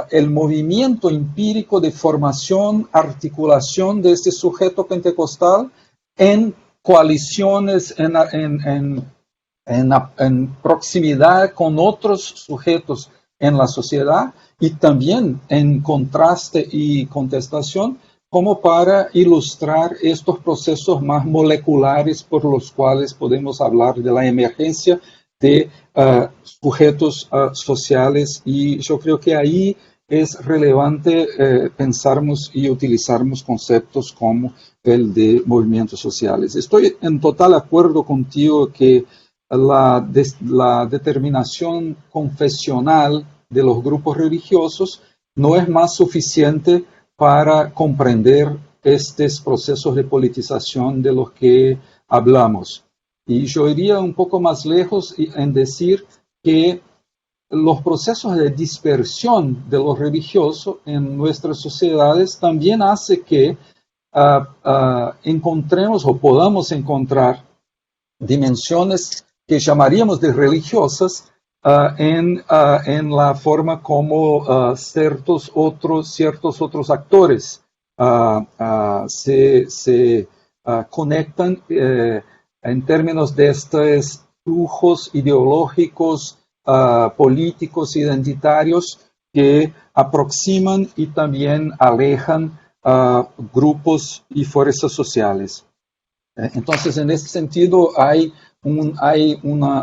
el movimiento empírico de formación, articulación de este sujeto pentecostal en coaliciones, en proximidad con otros sujetos en la sociedad y también en contraste y contestación, como para ilustrar estos procesos más moleculares por los cuales podemos hablar de la emergencia de sujetos sociales. Y yo creo que ahí es relevante pensarmos y utilizarmos conceptos como el de movimientos sociales. Estoy en total acuerdo contigo que la determinación confesional de los grupos religiosos no es más suficiente para comprender estos procesos de politización de los que hablamos. Y yo iría un poco más lejos en decir que los procesos de dispersión de lo religioso en nuestras sociedades también hace que encontremos o podamos encontrar dimensiones que llamaríamos de religiosas en la forma como ciertos otros actores se conectan en términos de estos flujos ideológicos, políticos, identitarios que aproximan y también alejan grupos y fuerzas sociales. Entonces, en este sentido, hay un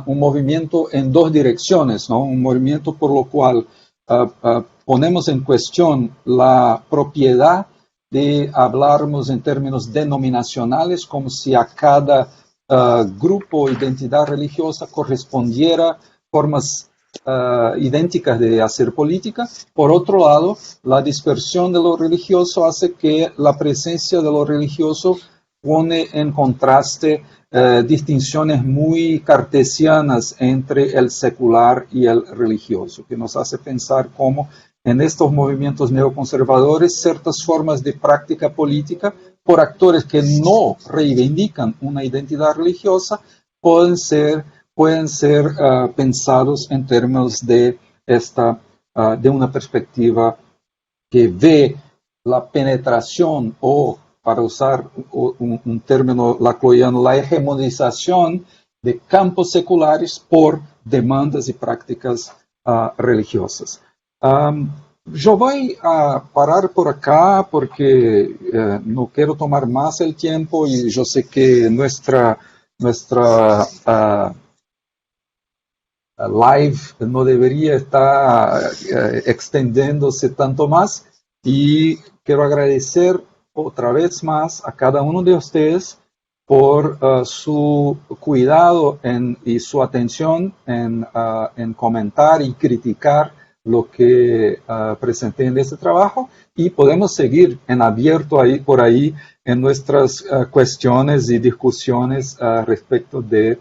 movimiento en dos direcciones, ¿no? Un movimiento por lo cual ponemos en cuestión la propiedad de hablarnos en términos denominacionales, como si a cada grupo o identidad religiosa correspondiera formas idénticas de hacer política. Por otro lado, la dispersión de lo religioso hace que la presencia de lo religioso pone en contraste distinciones muy cartesianas entre el secular y el religioso, que nos hace pensar cómo en estos movimientos neoconservadores ciertas formas de práctica política por actores que no reivindican una identidad religiosa pueden ser pensados en términos de una perspectiva que ve la penetración o, para usar un término lacloiano, la hegemonización de campos seculares por demandas y prácticas religiosas. Yo voy a parar por acá porque no quiero tomar más el tiempo y yo sé que nuestra live no debería estar extendiéndose tanto más, y quiero agradecer otra vez más a cada uno de ustedes por su cuidado y su atención en comentar y criticar lo que presenté en este trabajo, y podemos seguir en abierto por ahí en nuestras cuestiones y discusiones respecto de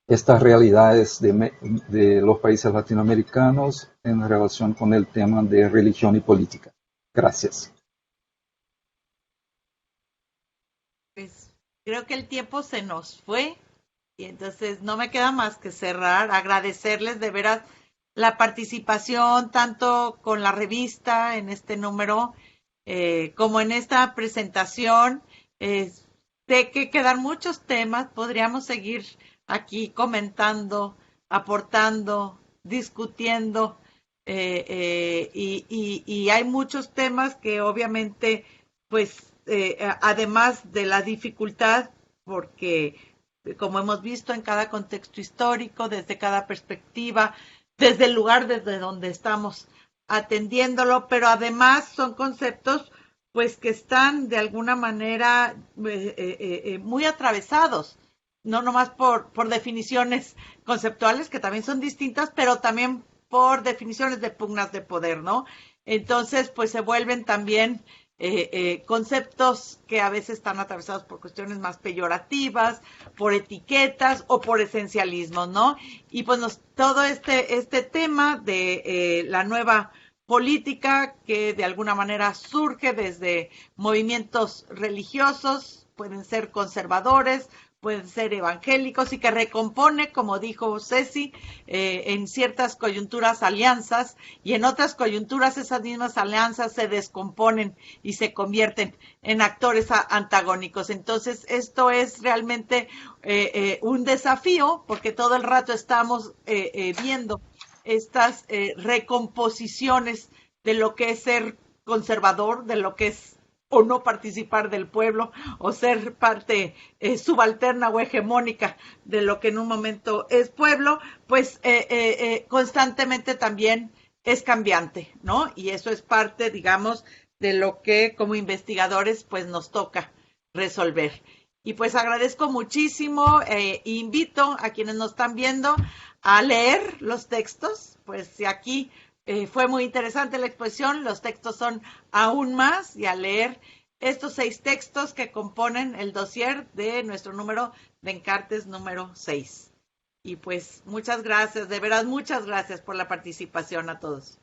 estas realidades de los países latinoamericanos en relación con el tema de religión y política. Gracias. Pues creo que el tiempo se nos fue y entonces no me queda más que cerrar, agradecerles de veras la participación tanto con la revista en este número como en esta presentación. Sé que quedan muchos temas, podríamos seguir aquí comentando, aportando, discutiendo, y hay muchos temas que obviamente pues además de la dificultad, porque como hemos visto en cada contexto histórico, desde cada perspectiva, desde el lugar desde donde estamos atendiéndolo, pero además son conceptos pues que están de alguna manera muy atravesados, no nomás por definiciones conceptuales que también son distintas, pero también por definiciones de pugnas de poder, ¿no? Entonces, pues se vuelven también conceptos que a veces están atravesados por cuestiones más peyorativas, por etiquetas o por esencialismos, ¿no? Y pues todo este tema de la nueva política que de alguna manera surge desde movimientos religiosos, pueden ser conservadores, pueden ser evangélicos y que recompone, como dijo Ceci, en ciertas coyunturas alianzas y en otras coyunturas esas mismas alianzas se descomponen y se convierten en actores antagónicos. Entonces esto es realmente un desafío porque todo el rato estamos viendo estas recomposiciones de lo que es ser conservador, de lo que es o no participar del pueblo o ser parte subalterna o hegemónica de lo que en un momento es pueblo, pues constantemente también es cambiante, ¿no? Y eso es parte, digamos, de lo que como investigadores pues nos toca resolver. Y pues agradezco muchísimo, invito a quienes nos están viendo a leer los textos, pues si aquí fue muy interesante la exposición, los textos son aún más, y a leer estos 6 textos que componen el dossier de nuestro número de Encartes número 6. Y pues muchas gracias, de veras muchas gracias por la participación a todos.